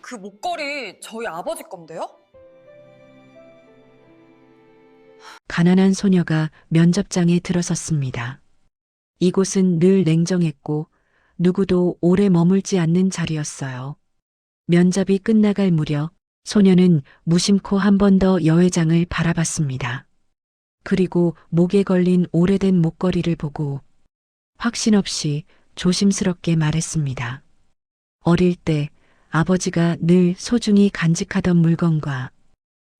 그 목걸이 저희 아버지 건데요? 가난한 소녀가 면접장에 들어섰습니다. 이곳은 늘 냉정했고 누구도 오래 머물지 않는 자리였어요. 면접이 끝나갈 무렵 소녀는 무심코 한 번 더 여회장을 바라봤습니다. 그리고 목에 걸린 오래된 목걸이를 보고 확신 없이 조심스럽게 말했습니다. 어릴 때 아버지가 늘 소중히 간직하던 물건과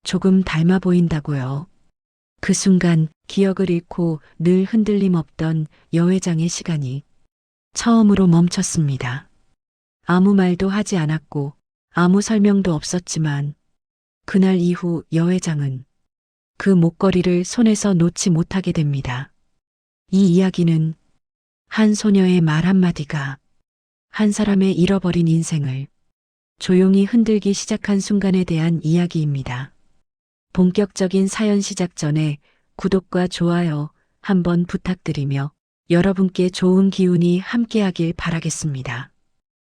조금 닮아 보인다고요. 그 순간 기억을 잃고 늘 흔들림 없던 여회장의 시간이 처음으로 멈췄습니다. 아무 말도 하지 않았고 아무 설명도 없었지만 그날 이후 여회장은 그 목걸이를 손에서 놓지 못하게 됩니다. 이 이야기는 한 소녀의 말 한마디가 한 사람의 잃어버린 인생을 조용히 흔들기 시작한 순간에 대한 이야기입니다. 본격적인 사연 시작 전에 구독과 좋아요 한번 부탁드리며 여러분께 좋은 기운이 함께하길 바라겠습니다.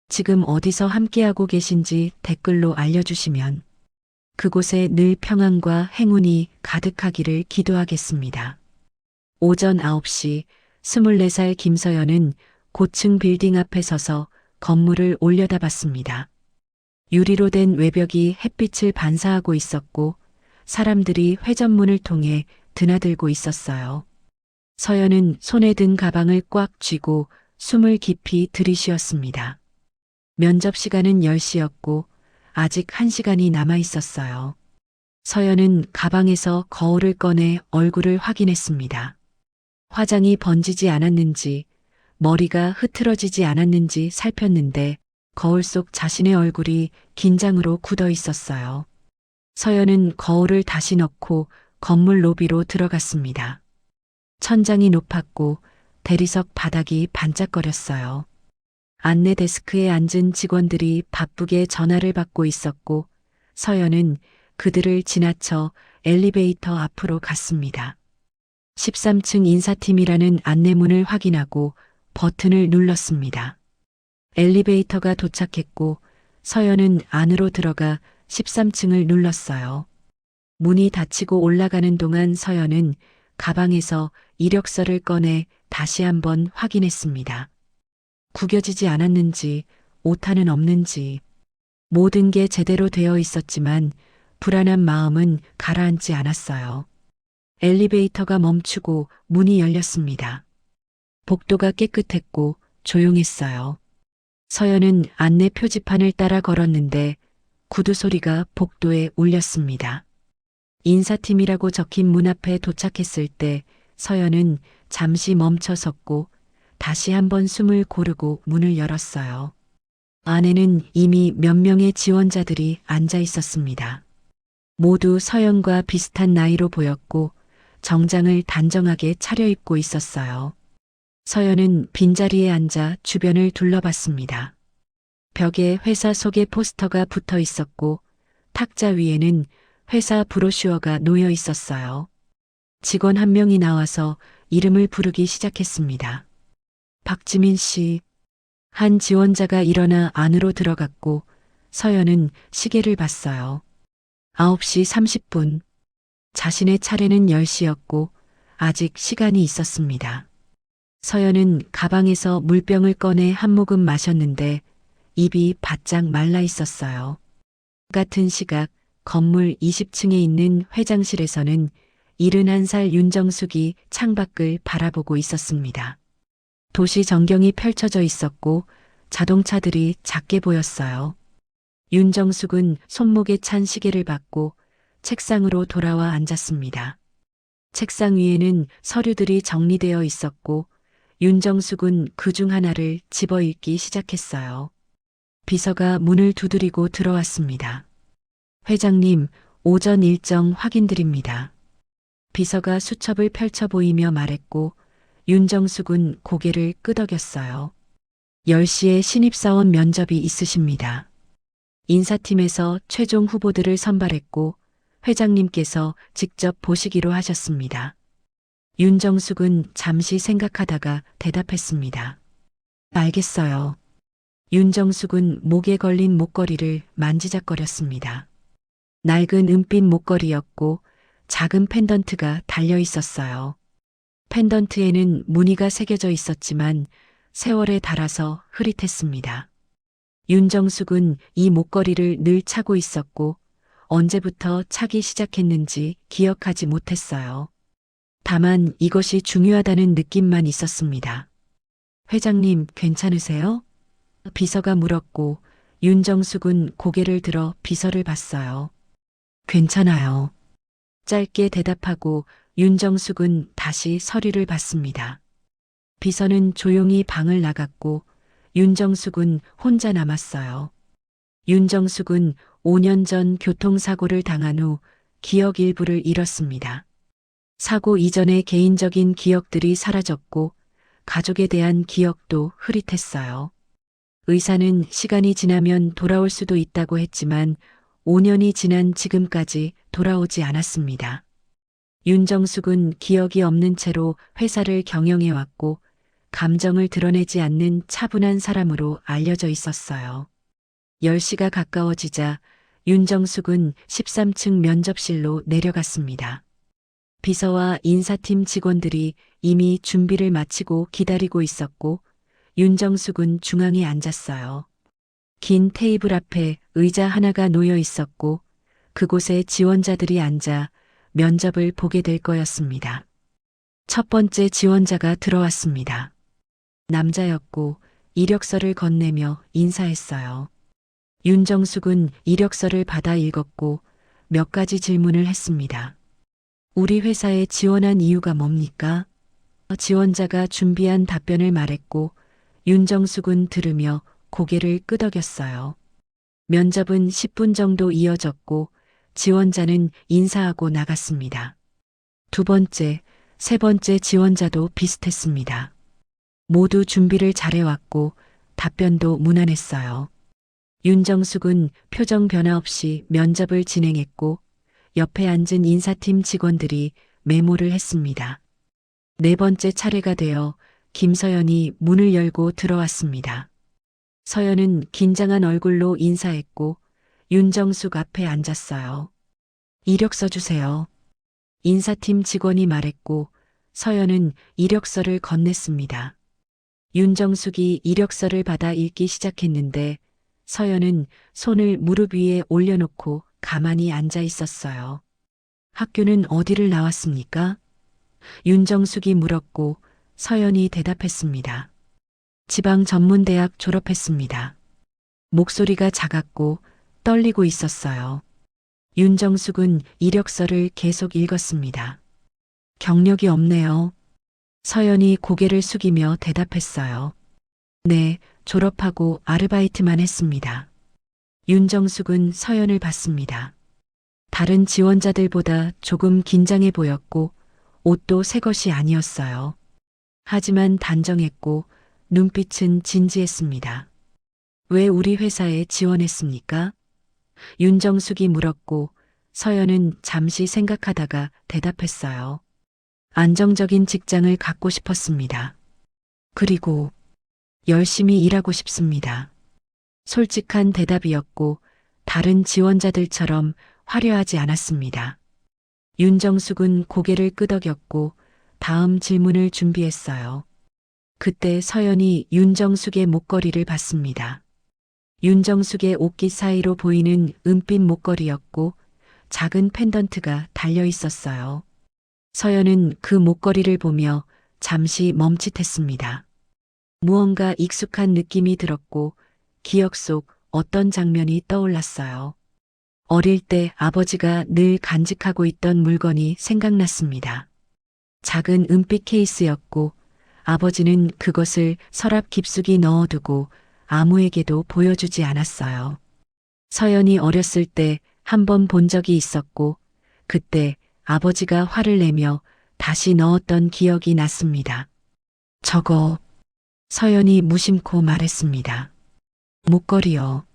지금 어디서 함께하고 계신지 댓글로 알려주시면 그곳에 늘 평안과 행운이 가득하기를 기도하겠습니다. 오전 9시 24살 김서연은 고층 빌딩 앞에 서서 건물을 올려다봤습니다. 유리로 된 외벽이 햇빛을 반사하고 있었고 사람들이 회전문을 통해 드나들고 있었어요. 서연은 손에 든 가방을 꽉 쥐고 숨을 깊이 들이쉬었습니다. 면접 시간은 10시였고 아직 1시간이 남아 있었어요. 서연은 가방에서 거울을 꺼내 얼굴을 확인했습니다. 화장이 번지지 않았는지, 머리가 흐트러지지 않았는지 살폈는데 거울 속 자신의 얼굴이 긴장으로 굳어 있었어요. 서연은 거울을 다시 넣고 건물 로비로 들어갔습니다. 천장이 높았고 대리석 바닥이 반짝거렸어요. 안내 데스크에 앉은 직원들이 바쁘게 전화를 받고 있었고 서연은 그들을 지나쳐 엘리베이터 앞으로 갔습니다. 13층 인사팀이라는 안내문을 확인하고 버튼을 눌렀습니다. 엘리베이터가 도착했고 서연은 안으로 들어가 13층을 눌렀어요. 문이 닫히고 올라가는 동안 서연은 가방에서 이력서를 꺼내 다시 한번 확인했습니다. 구겨지지 않았는지, 오타는 없는지, 모든 게 제대로 되어 있었지만 불안한 마음은 가라앉지 않았어요. 엘리베이터가 멈추고 문이 열렸습니다. 복도가 깨끗했고 조용했어요. 서연은 안내 표지판을 따라 걸었는데 구두 소리가 복도에 울렸습니다. 인사팀이라고 적힌 문 앞에 도착했을 때 서연은 잠시 멈춰 섰고 다시 한번 숨을 고르고 문을 열었어요. 안에는 이미 몇 명의 지원자들이 앉아 있었습니다. 모두 서연과 비슷한 나이로 보였고 정장을 단정하게 차려입고 있었어요. 서연은 빈자리에 앉아 주변을 둘러봤습니다. 벽에 회사 소개 포스터가 붙어 있었고 탁자 위에는 회사 브로슈어가 놓여 있었어요. 직원 한 명이 나와서 이름을 부르기 시작했습니다. 박지민 씨. 한 지원자가 일어나 안으로 들어갔고 서연은 시계를 봤어요. 9시 30분. 자신의 차례는 10시였고 아직 시간이 있었습니다. 서연은 가방에서 물병을 꺼내 한 모금 마셨는데 입이 바짝 말라 있었어요. 같은 시각 건물 20층에 있는 회장실에서는 71살 윤정숙이 창밖을 바라보고 있었습니다. 도시 전경이 펼쳐져 있었고 자동차들이 작게 보였어요. 윤정숙은 손목에 찬 시계를 받고 책상으로 돌아와 앉았습니다. 책상 위에는 서류들이 정리되어 있었고 윤정숙은 그중 하나를 집어 읽기 시작했어요. 비서가 문을 두드리고 들어왔습니다. 회장님, 오전 일정 확인드립니다. 비서가 수첩을 펼쳐 보이며 말했고 윤정숙은 고개를 끄덕였어요. 10시에 신입사원 면접이 있으십니다. 인사팀에서 최종 후보들을 선발했고 회장님께서 직접 보시기로 하셨습니다. 윤정숙은 잠시 생각하다가 대답했습니다. 알겠어요. 윤정숙은 목에 걸린 목걸이를 만지작거렸습니다. 낡은 은빛 목걸이였고 작은 펜던트가 달려 있었어요. 펜던트에는 무늬가 새겨져 있었지만 세월에 닳아서 흐릿했습니다. 윤정숙은 이 목걸이를 늘 차고 있었고 언제부터 차기 시작했는지 기억하지 못했어요. 다만 이것이 중요하다는 느낌만 있었습니다. 회장님, 괜찮으세요? 비서가 물었고 윤정숙은 고개를 들어 비서를 봤어요. 괜찮아요. 짧게 대답하고 윤정숙은 다시 서류를 봤습니다. 비서는 조용히 방을 나갔고 윤정숙은 혼자 남았어요. 윤정숙은 5년 전 교통사고를 당한 후 기억 일부를 잃었습니다. 사고 이전의 개인적인 기억들이 사라졌고 가족에 대한 기억도 흐릿했어요. 의사는 시간이 지나면 돌아올 수도 있다고 했지만 5년이 지난 지금까지 돌아오지 않았습니다. 윤정숙은 기억이 없는 채로 회사를 경영해왔고 감정을 드러내지 않는 차분한 사람으로 알려져 있었어요. 10시가 가까워지자 윤정숙은 13층 면접실로 내려갔습니다. 비서와 인사팀 직원들이 이미 준비를 마치고 기다리고 있었고 윤정숙은 중앙에 앉았어요. 긴 테이블 앞에 의자 하나가 놓여 있었고 그곳에 지원자들이 앉아 면접을 보게 될 거였습니다. 첫 번째 지원자가 들어왔습니다. 남자였고 이력서를 건네며 인사했어요. 윤정숙은 이력서를 받아 읽었고 몇 가지 질문을 했습니다. 우리 회사에 지원한 이유가 뭡니까? 지원자가 준비한 답변을 말했고 윤정숙은 들으며 고개를 끄덕였어요. 면접은 10분 정도 이어졌고 지원자는 인사하고 나갔습니다. 두 번째, 세 번째 지원자도 비슷했습니다. 모두 준비를 잘해왔고 답변도 무난했어요. 윤정숙은 표정 변화 없이 면접을 진행했고 옆에 앉은 인사팀 직원들이 메모를 했습니다. 네 번째 차례가 되어 김서연이 문을 열고 들어왔습니다. 서연은 긴장한 얼굴로 인사했고 윤정숙 앞에 앉았어요. 이력서 주세요. 인사팀 직원이 말했고 서연은 이력서를 건넸습니다. 윤정숙이 이력서를 받아 읽기 시작했는데 서연은 손을 무릎 위에 올려놓고 가만히 앉아 있었어요. 학교는 어디를 나왔습니까? 윤정숙이 물었고 서연이 대답했습니다. 지방전문대학 졸업했습니다. 목소리가 작았고 떨리고 있었어요. 윤정숙은 이력서를 계속 읽었습니다. 경력이 없네요. 서연이 고개를 숙이며 대답했어요. 네, 졸업하고 아르바이트만 했습니다. 윤정숙은 서연을 봤습니다. 다른 지원자들보다 조금 긴장해 보였고 옷도 새 것이 아니었어요. 하지만 단정했고 눈빛은 진지했습니다. 왜 우리 회사에 지원했습니까? 윤정숙이 물었고 서연은 잠시 생각하다가 대답했어요. 안정적인 직장을 갖고 싶었습니다. 그리고 열심히 일하고 싶습니다. 솔직한 대답이었고 다른 지원자들처럼 화려하지 않았습니다. 윤정숙은 고개를 끄덕였고 다음 질문을 준비했어요. 그때 서연이 윤정숙의 목걸이를 봤습니다. 윤정숙의 옷깃 사이로 보이는 은빛 목걸이였고 작은 펜던트가 달려 있었어요. 서연은 그 목걸이를 보며 잠시 멈칫했습니다. 무언가 익숙한 느낌이 들었고 기억 속 어떤 장면이 떠올랐어요. 어릴 때 아버지가 늘 간직하고 있던 물건이 생각났습니다. 작은 은빛 케이스였고 아버지는 그것을 서랍 깊숙이 넣어두고 아무에게도 보여주지 않았어요. 서연이 어렸을 때 한 번 본 적이 있었고 그때 아버지가 화를 내며 다시 넣었던 기억이 났습니다. 저거, 서연이 무심코 말했습니다. 목걸이요.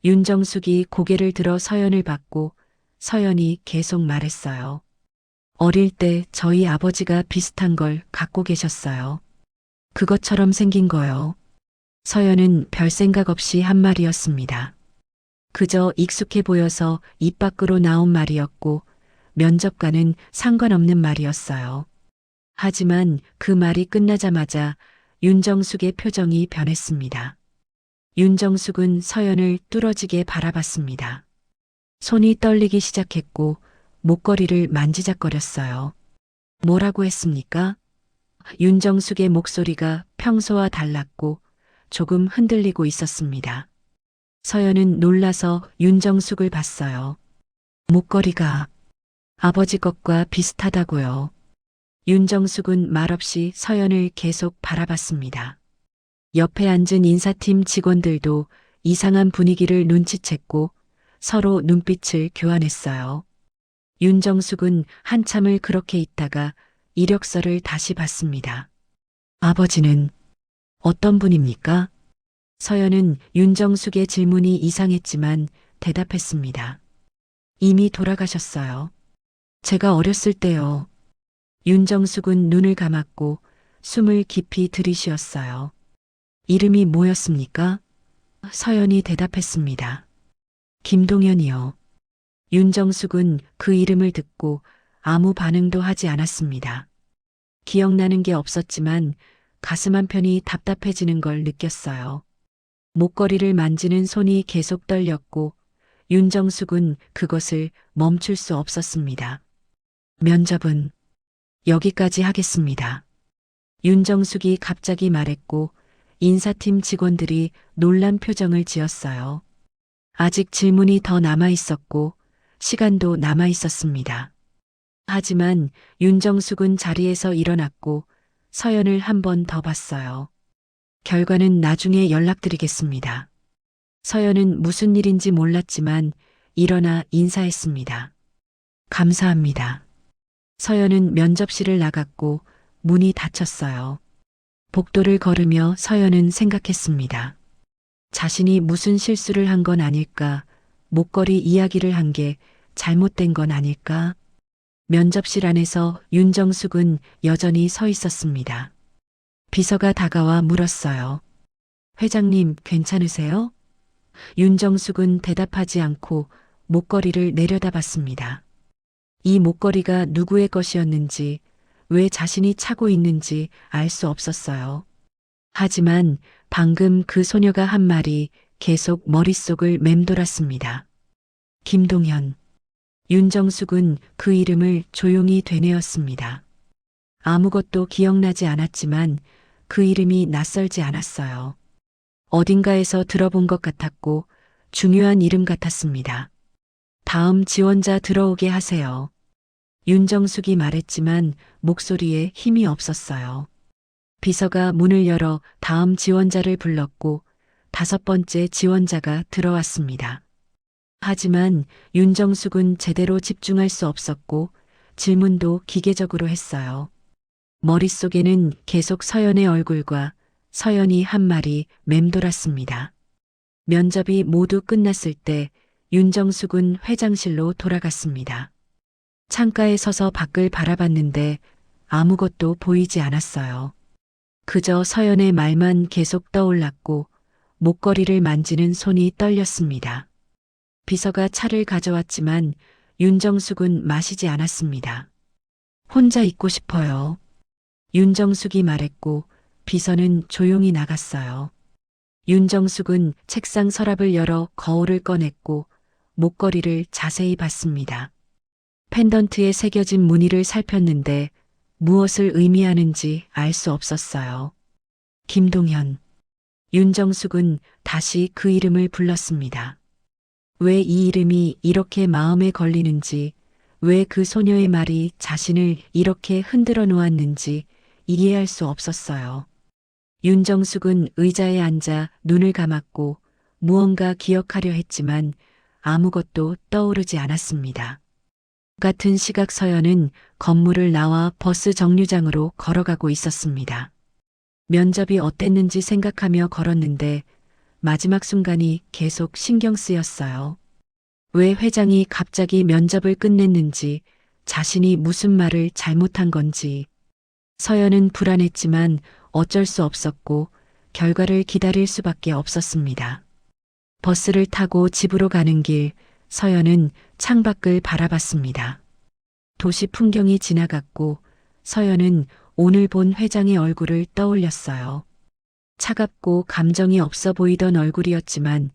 윤정숙이 고개를 들어 서연을 봤고 서연이 계속 말했어요. 어릴 때 저희 아버지가 비슷한 걸 갖고 계셨어요. 그것처럼 생긴 거요. 서연은 별 생각 없이 한 말이었습니다. 그저 익숙해 보여서 입 밖으로 나온 말이었고 면접과는 상관없는 말이었어요. 하지만 그 말이 끝나자마자 윤정숙의 표정이 변했습니다. 윤정숙은 서연을 뚫어지게 바라봤습니다. 손이 떨리기 시작했고 목걸이를 만지작거렸어요. 뭐라고 했습니까? 윤정숙의 목소리가 평소와 달랐고 조금 흔들리고 있었습니다. 서연은 놀라서 윤정숙을 봤어요. 목걸이가 아버지 것과 비슷하다고요. 윤정숙은 말없이 서연을 계속 바라봤습니다. 옆에 앉은 인사팀 직원들도 이상한 분위기를 눈치챘고 서로 눈빛을 교환했어요. 윤정숙은 한참을 그렇게 있다가 이력서를 다시 봤습니다. 아버지는 어떤 분입니까? 서연은 윤정숙의 질문이 이상했지만 대답했습니다. 이미 돌아가셨어요. 제가 어렸을 때요. 윤정숙은 눈을 감았고 숨을 깊이 들이쉬었어요. 이름이 뭐였습니까? 서연이 대답했습니다. 김동현이요. 윤정숙은 그 이름을 듣고 아무 반응도 하지 않았습니다. 기억나는 게 없었지만 가슴 한편이 답답해지는 걸 느꼈어요. 목걸이를 만지는 손이 계속 떨렸고 윤정숙은 그것을 멈출 수 없었습니다. 면접은 여기까지 하겠습니다. 윤정숙이 갑자기 말했고 인사팀 직원들이 놀란 표정을 지었어요. 아직 질문이 더 남아 있었고 시간도 남아 있었습니다. 하지만 윤정숙은 자리에서 일어났고 서연을 한 번 더 봤어요. 결과는 나중에 연락드리겠습니다. 서연은 무슨 일인지 몰랐지만 일어나 인사했습니다. 감사합니다. 서연은 면접실을 나갔고 문이 닫혔어요. 복도를 걸으며 서연은 생각했습니다. 자신이 무슨 실수를 한 건 아닐까? 목걸이 이야기를 한 게 잘못된 건 아닐까? 면접실 안에서 윤정숙은 여전히 서 있었습니다. 비서가 다가와 물었어요. 회장님, 괜찮으세요? 윤정숙은 대답하지 않고 목걸이를 내려다봤습니다. 이 목걸이가 누구의 것이었는지, 왜 자신이 차고 있는지 알 수 없었어요. 하지만 방금 그 소녀가 한 말이 계속 머릿속을 맴돌았습니다. 김동현. 윤정숙은 그 이름을 조용히 되뇌었습니다. 아무것도 기억나지 않았지만 그 이름이 낯설지 않았어요. 어딘가에서 들어본 것 같았고 중요한 이름 같았습니다. 다음 지원자 들어오게 하세요. 윤정숙이 말했지만 목소리에 힘이 없었어요. 비서가 문을 열어 다음 지원자를 불렀고 5번째 지원자가 들어왔습니다. 하지만 윤정숙은 제대로 집중할 수 없었고 질문도 기계적으로 했어요. 머릿속에는 계속 서연의 얼굴과 서연이 한 말이 맴돌았습니다. 면접이 모두 끝났을 때 윤정숙은 회장실로 돌아갔습니다. 창가에 서서 밖을 바라봤는데 아무것도 보이지 않았어요. 그저 서연의 말만 계속 떠올랐고 목걸이를 만지는 손이 떨렸습니다. 비서가 차를 가져왔지만 윤정숙은 마시지 않았습니다. 혼자 있고 싶어요. 윤정숙이 말했고 비서는 조용히 나갔어요. 윤정숙은 책상 서랍을 열어 거울을 꺼냈고 목걸이를 자세히 봤습니다. 펜던트에 새겨진 무늬를 살폈는데 무엇을 의미하는지 알 수 없었어요. 김동현. 윤정숙은 다시 그 이름을 불렀습니다. 왜 이 이름이 이렇게 마음에 걸리는지, 왜 그 소녀의 말이 자신을 이렇게 흔들어 놓았는지 이해할 수 없었어요. 윤정숙은 의자에 앉아 눈을 감았고 무언가 기억하려 했지만 아무것도 떠오르지 않았습니다. 같은 시각 서연은 건물을 나와 버스 정류장으로 걸어가고 있었습니다. 면접이 어땠는지 생각하며 걸었는데 마지막 순간이 계속 신경 쓰였어요. 왜 회장이 갑자기 면접을 끝냈는지, 자신이 무슨 말을 잘못한 건지. 서연은 불안했지만 어쩔 수 없었고 결과를 기다릴 수밖에 없었습니다. 버스를 타고 집으로 가는 길, 서연은 창밖을 바라봤습니다. 도시 풍경이 지나갔고 서연은 오늘 본 회장의 얼굴을 떠올렸어요. 차갑고 감정이 없어 보이던 얼굴이었지만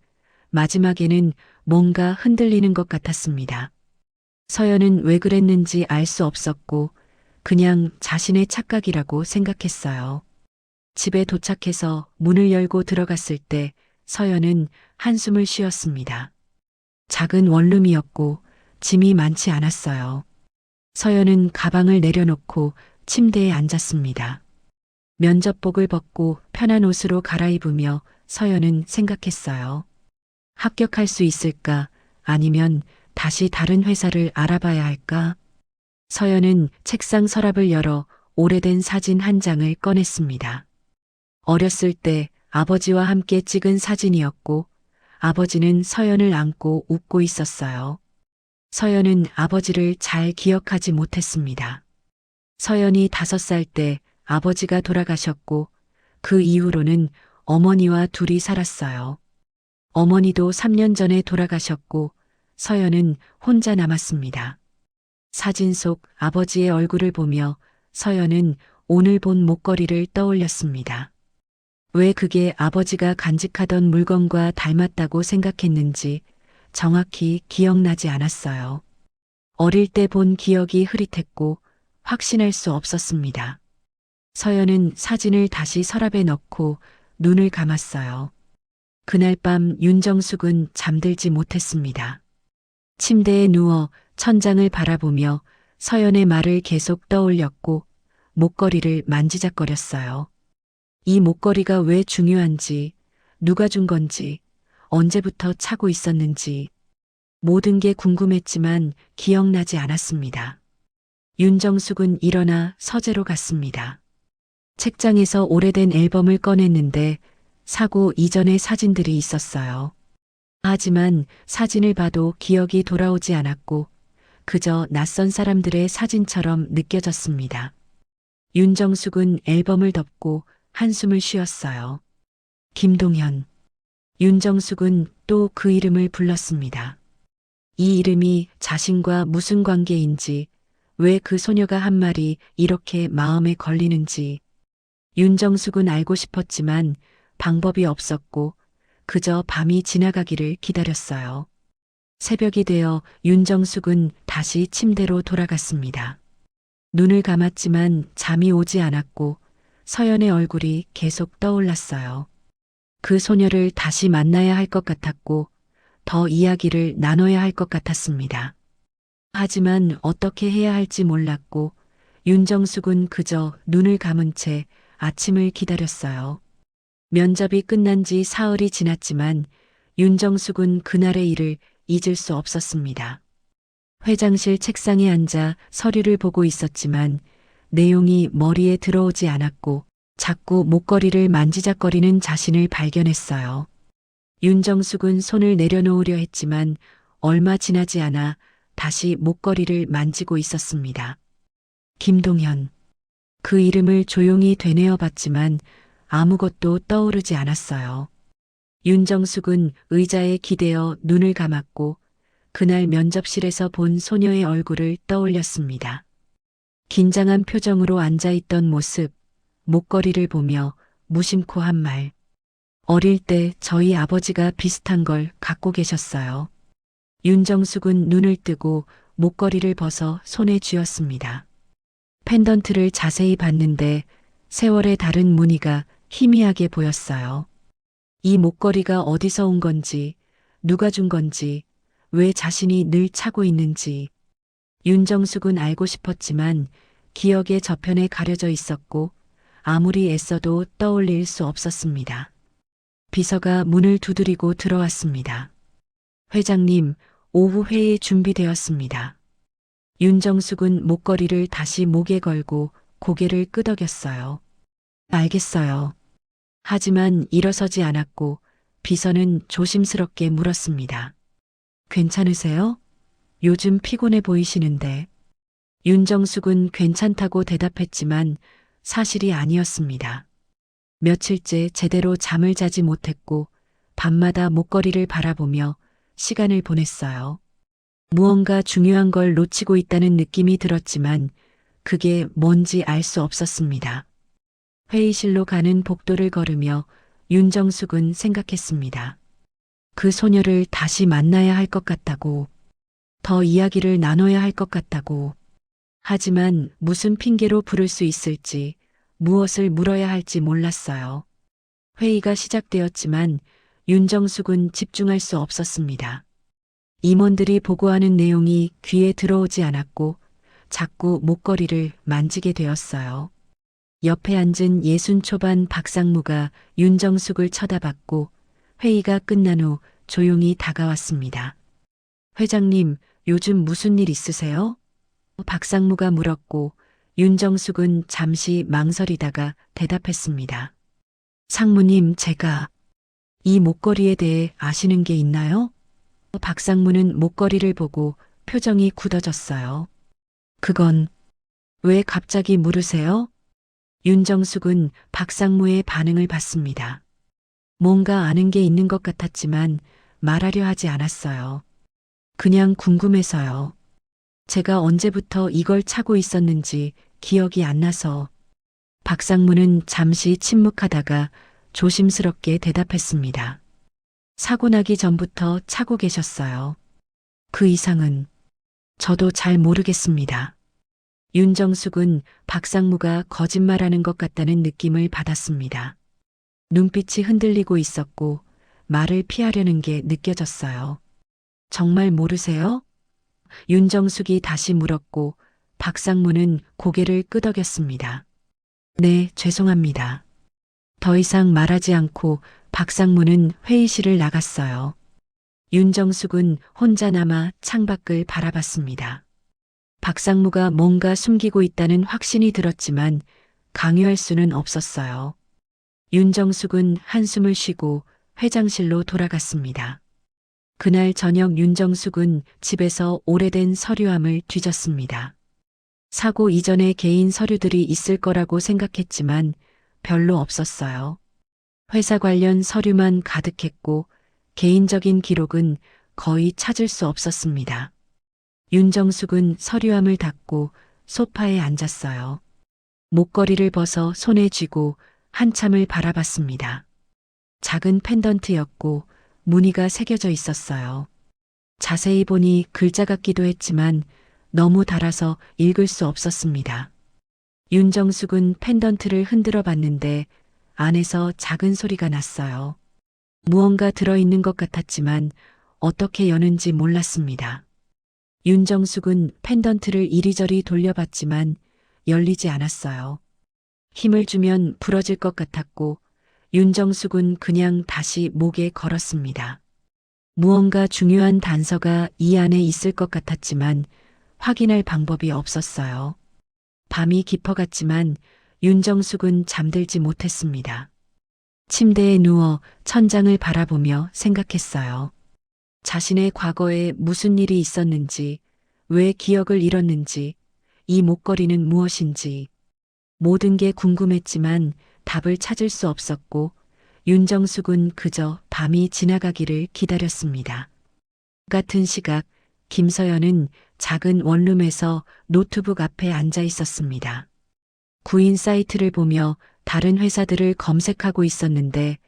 마지막에는 뭔가 흔들리는 것 같았습니다. 서연은 왜 그랬는지 알 수 없었고 그냥 자신의 착각이라고 생각했어요. 집에 도착해서 문을 열고 들어갔을 때 서연은 한숨을 쉬었습니다. 작은 원룸이었고 짐이 많지 않았어요. 서연은 가방을 내려놓고 침대에 앉았습니다. 면접복을 벗고 편한 옷으로 갈아입으며 서연은 생각했어요. 합격할 수 있을까? 아니면 다시 다른 회사를 알아봐야 할까? 서연은 책상 서랍을 열어 오래된 사진 한 장을 꺼냈습니다. 어렸을 때 아버지와 함께 찍은 사진이었고 아버지는 서연을 안고 웃고 있었어요. 서연은 아버지를 잘 기억하지 못했습니다. 서연이 5살 때 아버지가 돌아가셨고 그 이후로는 어머니와 둘이 살았어요. 어머니도 3년 전에 돌아가셨고 서연은 혼자 남았습니다. 사진 속 아버지의 얼굴을 보며 서연은 오늘 본 목걸이를 떠올렸습니다. 왜 그게 아버지가 간직하던 물건과 닮았다고 생각했는지 정확히 기억나지 않았어요. 어릴 때 본 기억이 흐릿했고 확신할 수 없었습니다. 서연은 사진을 다시 서랍에 넣고 눈을 감았어요. 그날 밤 윤정숙은 잠들지 못했습니다. 침대에 누워 천장을 바라보며 서연의 말을 계속 떠올렸고 목걸이를 만지작거렸어요. 이 목걸이가 왜 중요한지, 누가 준 건지, 언제부터 차고 있었는지 모든 게 궁금했지만 기억나지 않았습니다. 윤정숙은 일어나 서재로 갔습니다. 책장에서 오래된 앨범을 꺼냈는데 사고 이전의 사진들이 있었어요. 하지만 사진을 봐도 기억이 돌아오지 않았고 그저 낯선 사람들의 사진처럼 느껴졌습니다. 윤정숙은 앨범을 덮고 한숨을 쉬었어요. 김동현. 윤정숙은 또 그 이름을 불렀습니다. 이 이름이 자신과 무슨 관계인지, 왜 그 소녀가 한 말이 이렇게 마음에 걸리는지. 윤정숙은 알고 싶었지만 방법이 없었고 그저 밤이 지나가기를 기다렸어요. 새벽이 되어 윤정숙은 다시 침대로 돌아갔습니다. 눈을 감았지만 잠이 오지 않았고 서연의 얼굴이 계속 떠올랐어요. 그 소녀를 다시 만나야 할 것 같았고 더 이야기를 나눠야 할 것 같았습니다. 하지만 어떻게 해야 할지 몰랐고 윤정숙은 그저 눈을 감은 채 아침을 기다렸어요. 면접이 끝난 지 사흘이 지났지만 윤정숙은 그날의 일을 잊을 수 없었습니다. 회장실 책상에 앉아 서류를 보고 있었지만 내용이 머리에 들어오지 않았고 자꾸 목걸이를 만지작거리는 자신을 발견했어요. 윤정숙은 손을 내려놓으려 했지만 얼마 지나지 않아 다시 목걸이를 만지고 있었습니다. 김동현. 그 이름을 조용히 되뇌어 봤지만 아무것도 떠오르지 않았어요. 윤정숙은 의자에 기대어 눈을 감았고 그날 면접실에서 본 소녀의 얼굴을 떠올렸습니다. 긴장한 표정으로 앉아있던 모습, 목걸이를 보며 무심코 한 말. 어릴 때 저희 아버지가 비슷한 걸 갖고 계셨어요. 윤정숙은 눈을 뜨고 목걸이를 벗어 손에 쥐었습니다. 펜던트를 자세히 봤는데 세월의 다른 무늬가 희미하게 보였어요. 이 목걸이가 어디서 온 건지, 누가 준 건지, 왜 자신이 늘 차고 있는지. 윤정숙은 알고 싶었지만 기억의 저편에 가려져 있었고 아무리 애써도 떠올릴 수 없었습니다. 비서가 문을 두드리고 들어왔습니다. 회장님, 오후 회의 준비되었습니다. 윤정숙은 목걸이를 다시 목에 걸고 고개를 끄덕였어요. 알겠어요. 하지만 일어서지 않았고 비서는 조심스럽게 물었습니다. 괜찮으세요? 요즘 피곤해 보이시는데. 윤정숙은 괜찮다고 대답했지만 사실이 아니었습니다. 며칠째 제대로 잠을 자지 못했고 밤마다 목걸이를 바라보며 시간을 보냈어요. 무언가 중요한 걸 놓치고 있다는 느낌이 들었지만 그게 뭔지 알 수 없었습니다. 회의실로 가는 복도를 걸으며 윤정숙은 생각했습니다. 그 소녀를 다시 만나야 할 것 같다고, 더 이야기를 나눠야 할 것 같다고. 하지만 무슨 핑계로 부를 수 있을지, 무엇을 물어야 할지 몰랐어요. 회의가 시작되었지만 윤정숙은 집중할 수 없었습니다. 임원들이 보고하는 내용이 귀에 들어오지 않았고 자꾸 목걸이를 만지게 되었어요. 옆에 앉은 60 초반 박상무가 윤정숙을 쳐다봤고 회의가 끝난 후 조용히 다가왔습니다. 회장님, 요즘 무슨 일 있으세요? 박상무가 물었고 윤정숙은 잠시 망설이다가 대답했습니다. 상무님, 제가 이 목걸이에 대해 아시는 게 있나요? 박상무는 목걸이를 보고 표정이 굳어졌어요. 그건 왜 갑자기 물으세요? 윤정숙은 박상무의 반응을 봤습니다. 뭔가 아는 게 있는 것 같았지만 말하려 하지 않았어요. 그냥 궁금해서요. 제가 언제부터 이걸 차고 있었는지 기억이 안 나서. 박상무는 잠시 침묵하다가 조심스럽게 대답했습니다. 사고 나기 전부터 차고 계셨어요. 그 이상은 저도 잘 모르겠습니다. 윤정숙은 박상무가 거짓말하는 것 같다는 느낌을 받았습니다. 눈빛이 흔들리고 있었고 말을 피하려는 게 느껴졌어요. 정말 모르세요? 윤정숙이 다시 물었고 박상무는 고개를 끄덕였습니다. 네, 죄송합니다. 더 이상 말하지 않고 박상무는 회의실을 나갔어요. 윤정숙은 혼자 남아 창밖을 바라봤습니다. 박상무가 뭔가 숨기고 있다는 확신이 들었지만 강요할 수는 없었어요. 윤정숙은 한숨을 쉬고 회장실로 돌아갔습니다. 그날 저녁 윤정숙은 집에서 오래된 서류함을 뒤졌습니다. 사고 이전에 개인 서류들이 있을 거라고 생각했지만 별로 없었어요. 회사 관련 서류만 가득했고 개인적인 기록은 거의 찾을 수 없었습니다. 윤정숙은 서류함을 닫고 소파에 앉았어요. 목걸이를 벗어 손에 쥐고 한참을 바라봤습니다. 작은 펜던트였고 무늬가 새겨져 있었어요. 자세히 보니 글자 같기도 했지만 너무 달아서 읽을 수 없었습니다. 윤정숙은 펜던트를 흔들어 봤는데 안에서 작은 소리가 났어요. 무언가 들어있는 것 같았지만 어떻게 여는지 몰랐습니다. 윤정숙은 펜던트를 이리저리 돌려봤지만 열리지 않았어요. 힘을 주면 부러질 것 같았고 윤정숙은 그냥 다시 목에 걸었습니다. 무언가 중요한 단서가 이 안에 있을 것 같았지만 확인할 방법이 없었어요. 밤이 깊어갔지만 윤정숙은 잠들지 못했습니다. 침대에 누워 천장을 바라보며 생각했어요. 자신의 과거에 무슨 일이 있었는지, 왜 기억을 잃었는지, 이 목걸이는 무엇인지, 모든 게 궁금했지만 답을 찾을 수 없었고 윤정숙은 그저 밤이 지나가기를 기다렸습니다. 같은 시각 김서연은 작은 원룸에서 노트북 앞에 앉아 있었습니다. 구인 사이트를 보며 다른 회사들을 검색하고 있었는데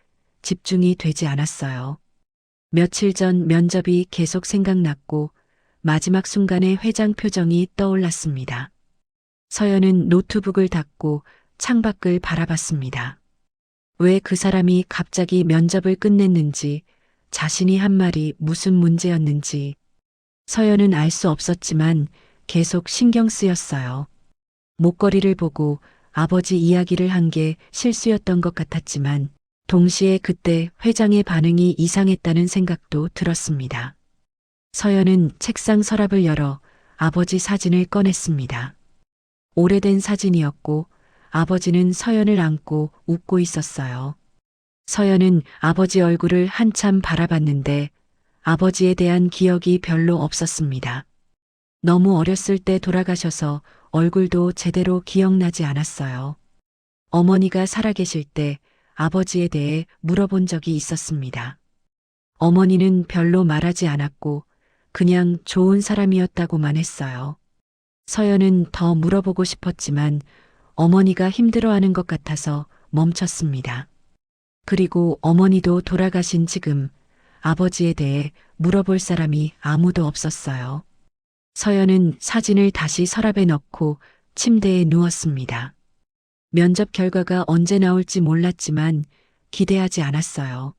집중이 되지 않았어요. 며칠 전 면접이 계속 생각났고 마지막 순간에 회장 표정이 떠올랐습니다. 서연은 노트북을 닫고 창밖을 바라봤습니다. 왜 그 사람이 갑자기 면접을 끝냈는지, 자신이 한 말이 무슨 문제였는지. 서연은 알 수 없었지만 계속 신경 쓰였어요. 목걸이를 보고 아버지 이야기를 한 게 실수였던 것 같았지만 동시에 그때 회장의 반응이 이상했다는 생각도 들었습니다. 서연은 책상 서랍을 열어 아버지 사진을 꺼냈습니다. 오래된 사진이었고 아버지는 서연을 안고 웃고 있었어요. 서연은 아버지 얼굴을 한참 바라봤는데 아버지에 대한 기억이 별로 없었습니다. 너무 어렸을 때 돌아가셔서 얼굴도 제대로 기억나지 않았어요. 어머니가 살아계실 때 아버지에 대해 물어본 적이 있었습니다. 어머니는 별로 말하지 않았고 그냥 좋은 사람이었다고만 했어요. 서연은 더 물어보고 싶었지만 어머니가 힘들어하는 것 같아서 멈췄습니다. 그리고 어머니도 돌아가신 지금 아버지에 대해 물어볼 사람이 아무도 없었어요. 서연은 사진을 다시 서랍에 넣고 침대에 누웠습니다. 면접 결과가 언제 나올지 몰랐지만 기대하지 않았어요.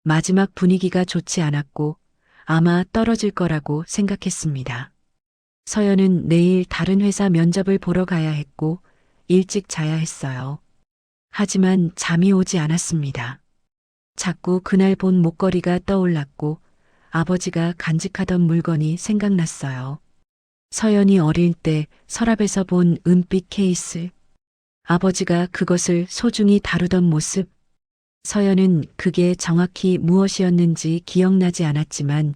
마지막 분위기가 좋지 않았고 아마 떨어질 거라고 생각했습니다. 서연은 내일 다른 회사 면접을 보러 가야 했고 일찍 자야 했어요. 하지만 잠이 오지 않았습니다. 자꾸 그날 본 목걸이가 떠올랐고 아버지가 간직하던 물건이 생각났어요. 서연이 어릴 때 서랍에서 본 은빛 케이스. 아버지가 그것을 소중히 다루던 모습. 서연은 그게 정확히 무엇이었는지 기억나지 않았지만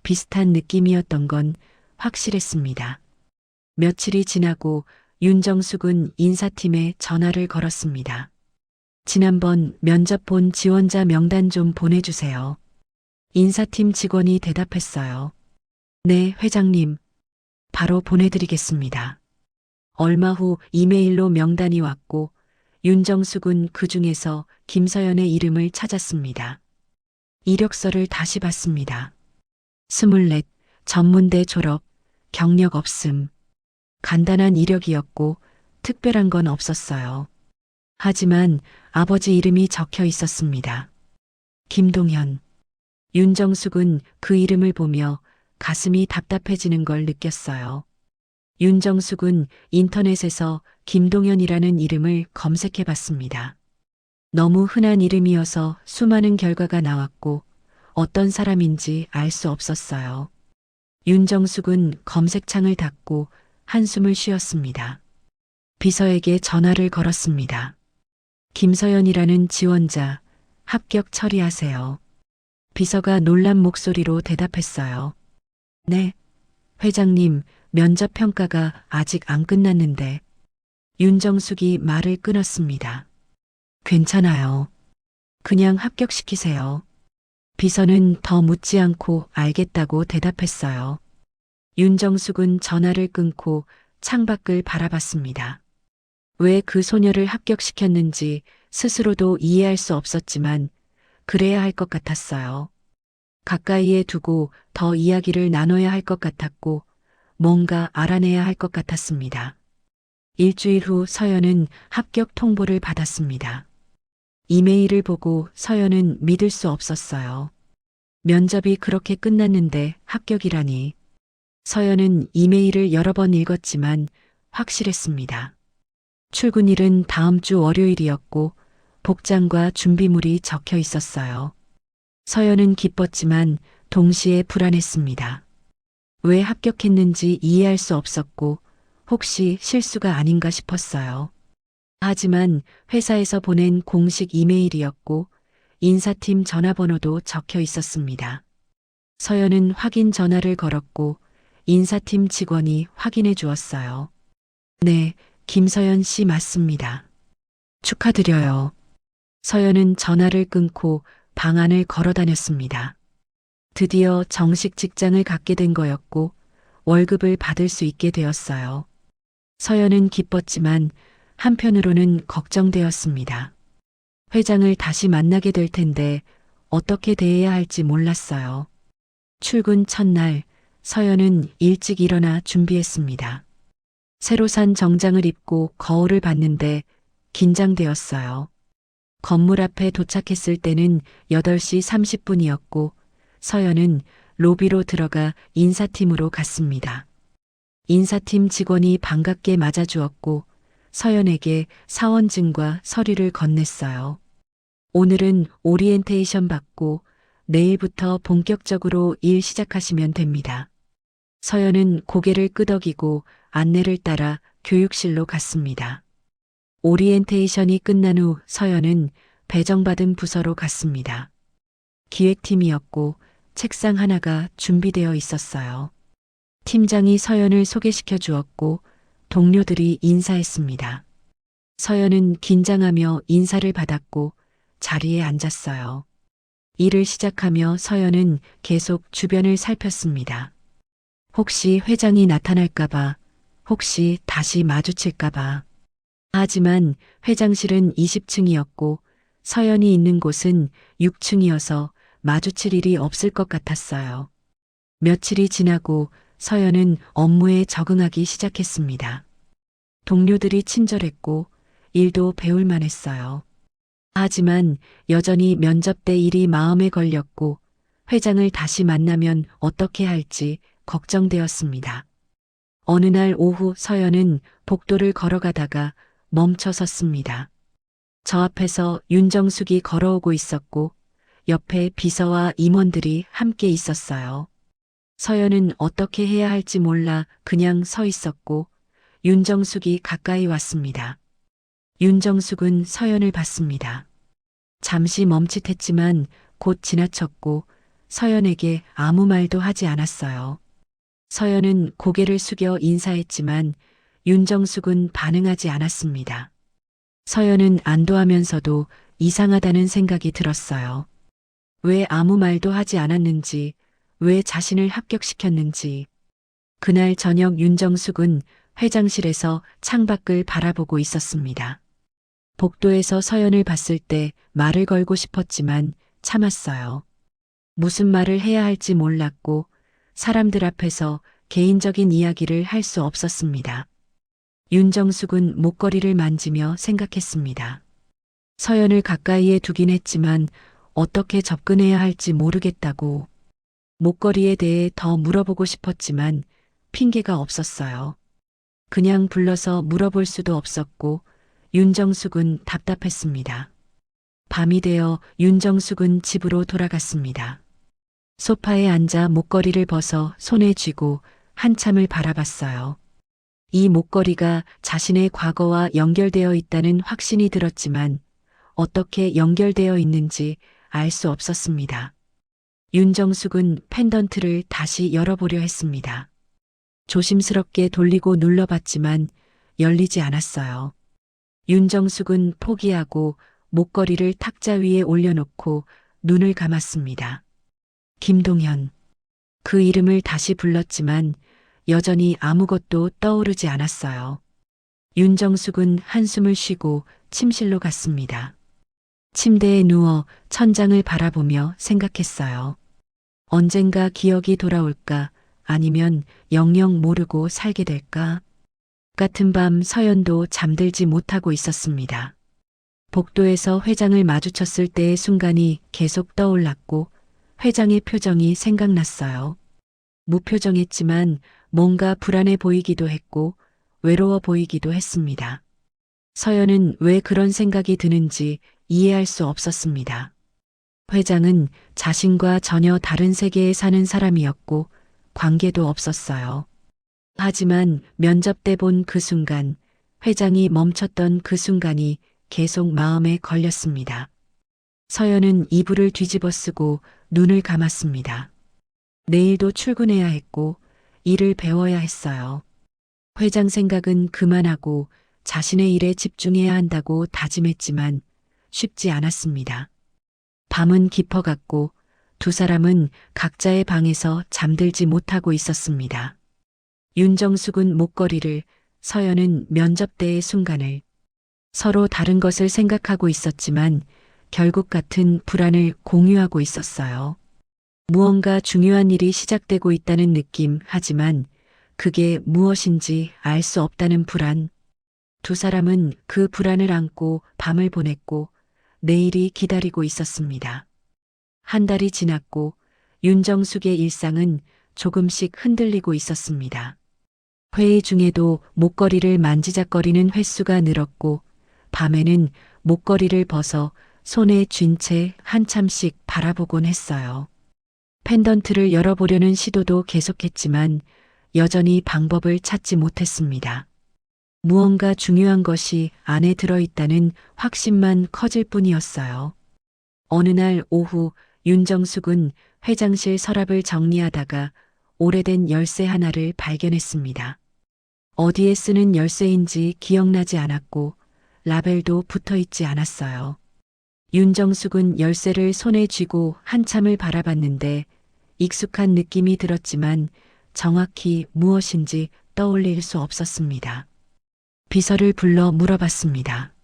비슷한 느낌이었던 건 확실했습니다. 며칠이 지나고 윤정숙은 인사팀에 전화를 걸었습니다. 지난번 면접 본 지원자 명단 좀 보내주세요. 인사팀 직원이 대답했어요. 네, 회장님. 바로 보내드리겠습니다. 얼마 후 이메일로 명단이 왔고 윤정숙은 그 중에서 김서연의 이름을 찾았습니다. 이력서를 다시 봤습니다. 24, 전문대 졸업, 경력 없음. 간단한 이력이었고 특별한 건 없었어요. 하지만 아버지 이름이 적혀 있었습니다. 김동현. 윤정숙은 그 이름을 보며 가슴이 답답해지는 걸 느꼈어요. 윤정숙은 인터넷에서 김동현이라는 이름을 검색해 봤습니다. 너무 흔한 이름이어서 수많은 결과가 나왔고 어떤 사람인지 알 수 없었어요. 윤정숙은 검색창을 닫고 한숨을 쉬었습니다. 비서에게 전화를 걸었습니다. 김서연이라는 지원자, 합격 처리하세요. 비서가 놀란 목소리로 대답했어요. 네, 회장님, 면접 평가가 아직 안 끝났는데. 윤정숙이 말을 끊었습니다. 괜찮아요. 그냥 합격시키세요. 비서는 더 묻지 않고 알겠다고 대답했어요. 윤정숙은 전화를 끊고 창밖을 바라봤습니다. 왜 그 소녀를 합격시켰는지 스스로도 이해할 수 없었지만 그래야 할 것 같았어요. 가까이에 두고 더 이야기를 나눠야 할 것 같았고 뭔가 알아내야 할 것 같았습니다. 일주일 후 서연은 합격 통보를 받았습니다. 이메일을 보고 서연은 믿을 수 없었어요. 면접이 그렇게 끝났는데 합격이라니. 서연은 이메일을 여러 번 읽었지만 확실했습니다. 출근일은 다음 주 월요일이었고 복장과 준비물이 적혀 있었어요. 서연은 기뻤지만 동시에 불안했습니다. 왜 합격했는지 이해할 수 없었고 혹시 실수가 아닌가 싶었어요. 하지만 회사에서 보낸 공식 이메일이었고 인사팀 전화번호도 적혀 있었습니다. 서연은 확인 전화를 걸었고 인사팀 직원이 확인해 주었어요. 네, 김서연 씨 맞습니다. 축하드려요. 서연은 전화를 끊고 방 안을 걸어 다녔습니다. 드디어 정식 직장을 갖게 된 거였고 월급을 받을 수 있게 되었어요. 서연은 기뻤지만 한편으로는 걱정되었습니다. 회장을 다시 만나게 될 텐데 어떻게 대해야 할지 몰랐어요. 출근 첫날 서연은 일찍 일어나 준비했습니다. 새로 산 정장을 입고 거울을 봤는데 긴장되었어요. 건물 앞에 도착했을 때는 8시 30분이었고 서연은 로비로 들어가 인사팀으로 갔습니다. 인사팀 직원이 반갑게 맞아주었고 서연에게 사원증과 서류를 건넸어요. 오늘은 오리엔테이션 받고 내일부터 본격적으로 일 시작하시면 됩니다. 서연은 고개를 끄덕이고 안내를 따라 교육실로 갔습니다. 오리엔테이션이 끝난 후 서연은 배정받은 부서로 갔습니다. 기획팀이었고 책상 하나가 준비되어 있었어요. 팀장이 서연을 소개시켜 주었고 동료들이 인사했습니다. 서연은 긴장하며 인사를 받았고 자리에 앉았어요. 일을 시작하며 서연은 계속 주변을 살폈습니다. 혹시 회장이 나타날까봐, 혹시 다시 마주칠까봐. 하지만 회장실은 20층이었고 서연이 있는 곳은 6층이어서 마주칠 일이 없을 것 같았어요. 며칠이 지나고 서연은 업무에 적응하기 시작했습니다. 동료들이 친절했고 일도 배울만 했어요. 하지만 여전히 면접 때 일이 마음에 걸렸고 회장을 다시 만나면 어떻게 할지 걱정되었습니다. 어느 날 오후 서연은 복도를 걸어가다가 멈춰 섰습니다. 저 앞에서 윤정숙이 걸어오고 있었고 옆에 비서와 임원들이 함께 있었어요. 서연은 어떻게 해야 할지 몰라 그냥 서 있었고 윤정숙이 가까이 왔습니다. 윤정숙은 서연을 봤습니다. 잠시 멈칫했지만 곧 지나쳤고 서연에게 아무 말도 하지 않았어요. 서연은 고개를 숙여 인사했지만 윤정숙은 반응하지 않았습니다. 서연은 안도하면서도 이상하다는 생각이 들었어요. 왜 아무 말도 하지 않았는지, 왜 자신을 합격시켰는지. 그날 저녁 윤정숙은 회장실에서 창밖을 바라보고 있었습니다. 복도에서 서연을 봤을 때 말을 걸고 싶었지만 참았어요. 무슨 말을 해야 할지 몰랐고 사람들 앞에서 개인적인 이야기를 할 수 없었습니다. 윤정숙은 목걸이를 만지며 생각했습니다. 서연을 가까이에 두긴 했지만 어떻게 접근해야 할지 모르겠다고. 목걸이에 대해 더 물어보고 싶었지만 핑계가 없었어요. 그냥 불러서 물어볼 수도 없었고 윤정숙은 답답했습니다. 밤이 되어 윤정숙은 집으로 돌아갔습니다. 소파에 앉아 목걸이를 벗어 손에 쥐고 한참을 바라봤어요. 이 목걸이가 자신의 과거와 연결되어 있다는 확신이 들었지만 어떻게 연결되어 있는지 알 수 없었습니다. 윤정숙은 펜던트를 다시 열어보려 했습니다. 조심스럽게 돌리고 눌러봤지만 열리지 않았어요. 윤정숙은 포기하고 목걸이를 탁자 위에 올려놓고 눈을 감았습니다. 김동현. 그 이름을 다시 불렀지만 여전히 아무것도 떠오르지 않았어요. 윤정숙은 한숨을 쉬고 침실로 갔습니다. 침대에 누워 천장을 바라보며 생각했어요. 언젠가 기억이 돌아올까 아니면 영영 모르고 살게 될까? 같은 밤 서연도 잠들지 못하고 있었습니다. 복도에서 회장을 마주쳤을 때의 순간이 계속 떠올랐고 회장의 표정이 생각났어요. 무표정했지만 뭔가 불안해 보이기도 했고 외로워 보이기도 했습니다. 서연은 왜 그런 생각이 드는지 이해할 수 없었습니다. 회장은 자신과 전혀 다른 세계에 사는 사람이었고 관계도 없었어요. 하지만 면접 때 본 그 순간, 회장이 멈췄던 그 순간이 계속 마음에 걸렸습니다. 서연은 이불을 뒤집어 쓰고 눈을 감았습니다. 내일도 출근해야 했고 일을 배워야 했어요. 회장 생각은 그만하고 자신의 일에 집중해야 한다고 다짐했지만 쉽지 않았습니다. 밤은 깊어갔고 두 사람은 각자의 방에서 잠들지 못하고 있었습니다. 윤정숙은 목걸이를, 서연은 면접 때의 순간을. 서로 다른 것을 생각하고 있었지만 결국 같은 불안을 공유하고 있었어요. 무언가 중요한 일이 시작되고 있다는 느낌, 하지만 그게 무엇인지 알 수 없다는 불안. 두 사람은 그 불안을 안고 밤을 보냈고 내일이 기다리고 있었습니다. 한 달이 지났고 윤정숙의 일상은 조금씩 흔들리고 있었습니다. 회의 중에도 목걸이를 만지작거리는 횟수가 늘었고 밤에는 목걸이를 벗어 손에 쥔 채 한참씩 바라보곤 했어요. 펜던트를 열어보려는 시도도 계속했지만 여전히 방법을 찾지 못했습니다. 무언가 중요한 것이 안에 들어있다는 확신만 커질 뿐이었어요. 어느 날 오후 윤정숙은 회장실 서랍을 정리하다가 오래된 열쇠 하나를 발견했습니다. 어디에 쓰는 열쇠인지 기억나지 않았고 라벨도 붙어 있지 않았어요. 윤정숙은 열쇠를 손에 쥐고 한참을 바라봤는데 익숙한 느낌이 들었지만 정확히 무엇인지 떠올릴 수 없었습니다. 비서를 불러 물어봤습니다.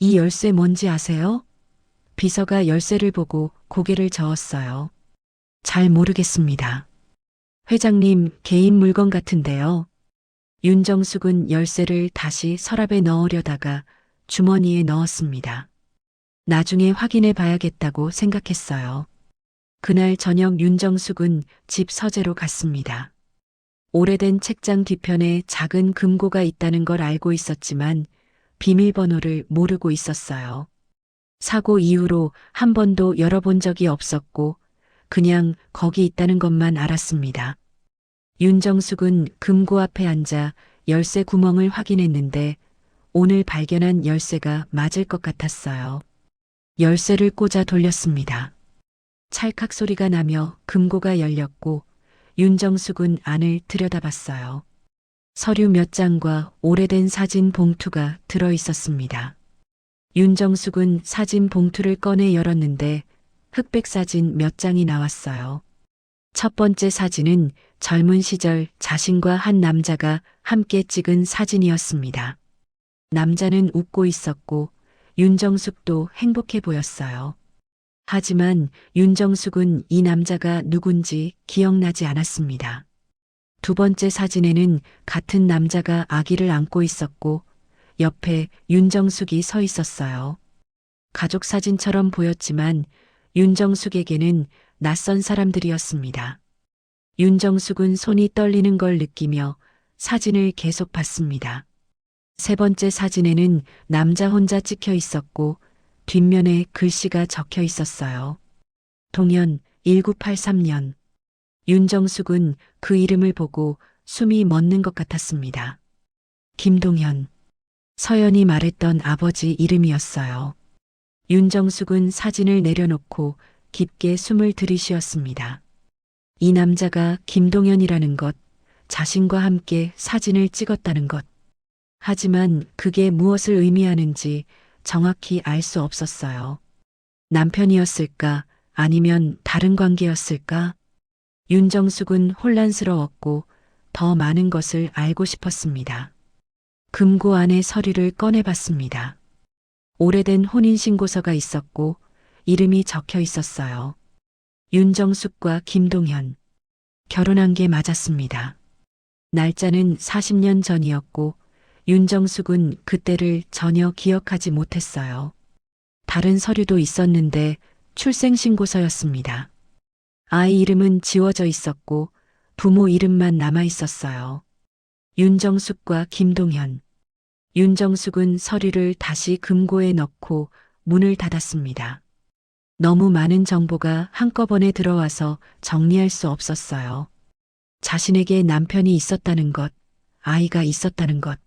이 열쇠 뭔지 아세요? 비서가 열쇠를 보고 고개를 저었어요. 잘 모르겠습니다. 회장님 개인 물건 같은데요. 윤정숙은 열쇠를 다시 서랍에 넣으려다가 주머니에 넣었습니다. 나중에 확인해 봐야겠다고 생각했어요. 그날 저녁 윤정숙은 집 서재로 갔습니다. 오래된 책장 뒤편에 작은 금고가 있다는 걸 알고 있었지만 비밀번호를 모르고 있었어요. 사고 이후로 한 번도 열어본 적이 없었고 그냥 거기 있다는 것만 알았습니다. 윤정숙은 금고 앞에 앉아 열쇠 구멍을 확인했는데 오늘 발견한 열쇠가 맞을 것 같았어요. 열쇠를 꽂아 돌렸습니다. 찰칵 소리가 나며 금고가 열렸고 윤정숙은 안을 들여다봤어요. 서류 몇 장과 오래된 사진 봉투가 들어 있었습니다. 윤정숙은 사진 봉투를 꺼내 열었는데 흑백 사진 몇 장이 나왔어요. 첫 번째 사진은 젊은 시절 자신과 한 남자가 함께 찍은 사진이었습니다. 남자는 웃고 있었고 윤정숙도 행복해 보였어요. 하지만 윤정숙은 이 남자가 누군지 기억나지 않았습니다. 두 번째 사진에는 같은 남자가 아기를 안고 있었고 옆에 윤정숙이 서 있었어요. 가족 사진처럼 보였지만 윤정숙에게는 낯선 사람들이었습니다. 윤정숙은 손이 떨리는 걸 느끼며 사진을 계속 봤습니다. 세 번째 사진에는 남자 혼자 찍혀 있었고 뒷면에 글씨가 적혀 있었어요. 동현 1983년. 윤정숙은 그 이름을 보고 숨이 멎는 것 같았습니다. 김동현. 서연이 말했던 아버지 이름이었어요. 윤정숙은 사진을 내려놓고 깊게 숨을 들이쉬었습니다. 이 남자가 김동현이라는 것, 자신과 함께 사진을 찍었다는 것. 하지만 그게 무엇을 의미하는지 정확히 알 수 없었어요. 남편이었을까? 아니면 다른 관계였을까? 윤정숙은 혼란스러웠고 더 많은 것을 알고 싶었습니다. 금고 안에 서류를 꺼내봤습니다. 오래된 혼인신고서가 있었고 이름이 적혀 있었어요. 윤정숙과 김동현. 결혼한 게 맞았습니다. 날짜는 40년 전이었고 윤정숙은 그때를 전혀 기억하지 못했어요. 다른 서류도 있었는데 출생신고서였습니다. 아이 이름은 지워져 있었고 부모 이름만 남아 있었어요. 윤정숙과 김동현. 윤정숙은 서류를 다시 금고에 넣고 문을 닫았습니다. 너무 많은 정보가 한꺼번에 들어와서 정리할 수 없었어요. 자신에게 남편이 있었다는 것, 아이가 있었다는 것.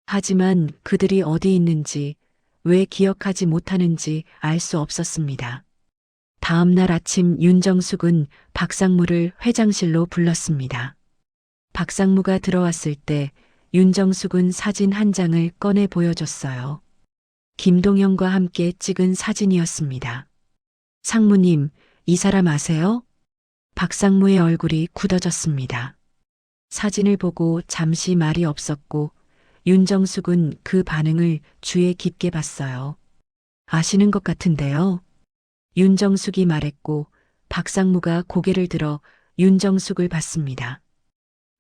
하지만 그들이 어디 있는지, 왜 기억하지 못하는지 알 수 없었습니다. 다음 날 아침 윤정숙은 박상무를 회장실로 불렀습니다. 박상무가 들어왔을 때 윤정숙은 사진 한 장을 꺼내 보여줬어요. 김동현과 함께 찍은 사진이었습니다. 상무님, 이 사람 아세요? 박상무의 얼굴이 굳어졌습니다. 사진을 보고 잠시 말이 없었고 윤정숙은 그 반응을 주의 깊게 봤어요. 아시는 것 같은데요. 윤정숙이 말했고 박상무가 고개를 들어 윤정숙을 봤습니다.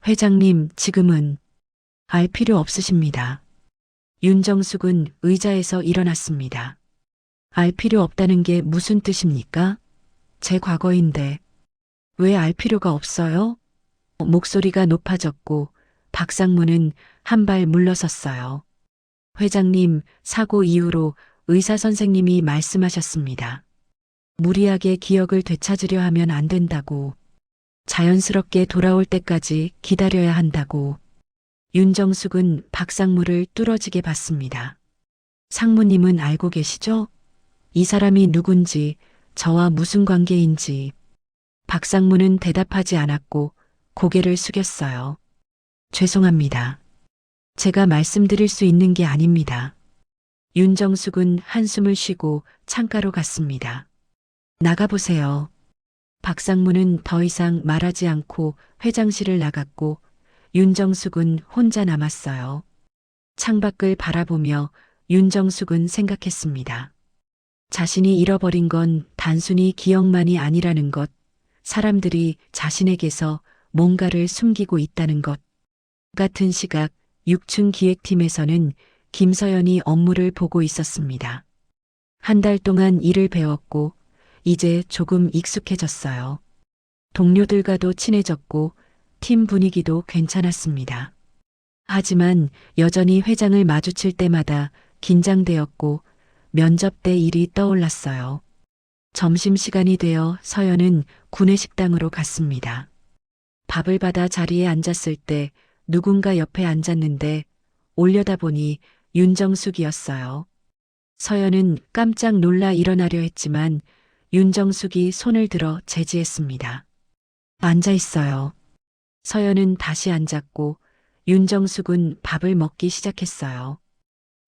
회장님, 지금은 알 필요 없으십니다. 윤정숙은 의자에서 일어났습니다. 알 필요 없다는 게 무슨 뜻입니까? 제 과거인데 왜 알 필요가 없어요? 목소리가 높아졌고 박상무는 한 발 물러섰어요. 회장님, 사고 이후로 의사 선생님이 말씀하셨습니다. 무리하게 기억을 되찾으려 하면 안 된다고. 자연스럽게 돌아올 때까지 기다려야 한다고. 윤정숙은 박상무를 뚫어지게 봤습니다. 상무님은 알고 계시죠? 이 사람이 누군지, 저와 무슨 관계인지. 박상무는 대답하지 않았고 고개를 숙였어요. 죄송합니다. 제가 말씀드릴 수 있는 게 아닙니다. 윤정숙은 한숨을 쉬고 창가로 갔습니다. 나가보세요. 박상무는 더 이상 말하지 않고 회장실을 나갔고 윤정숙은 혼자 남았어요. 창밖을 바라보며 윤정숙은 생각했습니다. 자신이 잃어버린 건 단순히 기억만이 아니라는 것, 사람들이 자신에게서 뭔가를 숨기고 있다는 것. 같은 시각 6층 기획팀에서는 김서연이 업무를 보고 있었습니다. 한 달 동안 일을 배웠고 이제 조금 익숙해졌어요. 동료들과도 친해졌고 팀 분위기도 괜찮았습니다. 하지만 여전히 회장을 마주칠 때마다 긴장되었고 면접 때 일이 떠올랐어요. 점심시간이 되어 서연은 구내식당으로 갔습니다. 밥을 받아 자리에 앉았을 때 누군가 옆에 앉았는데 올려다보니 윤정숙이었어요. 서연은 깜짝 놀라 일어나려 했지만 윤정숙이 손을 들어 제지했습니다. 앉아 있어요. 서연은 다시 앉았고 윤정숙은 밥을 먹기 시작했어요.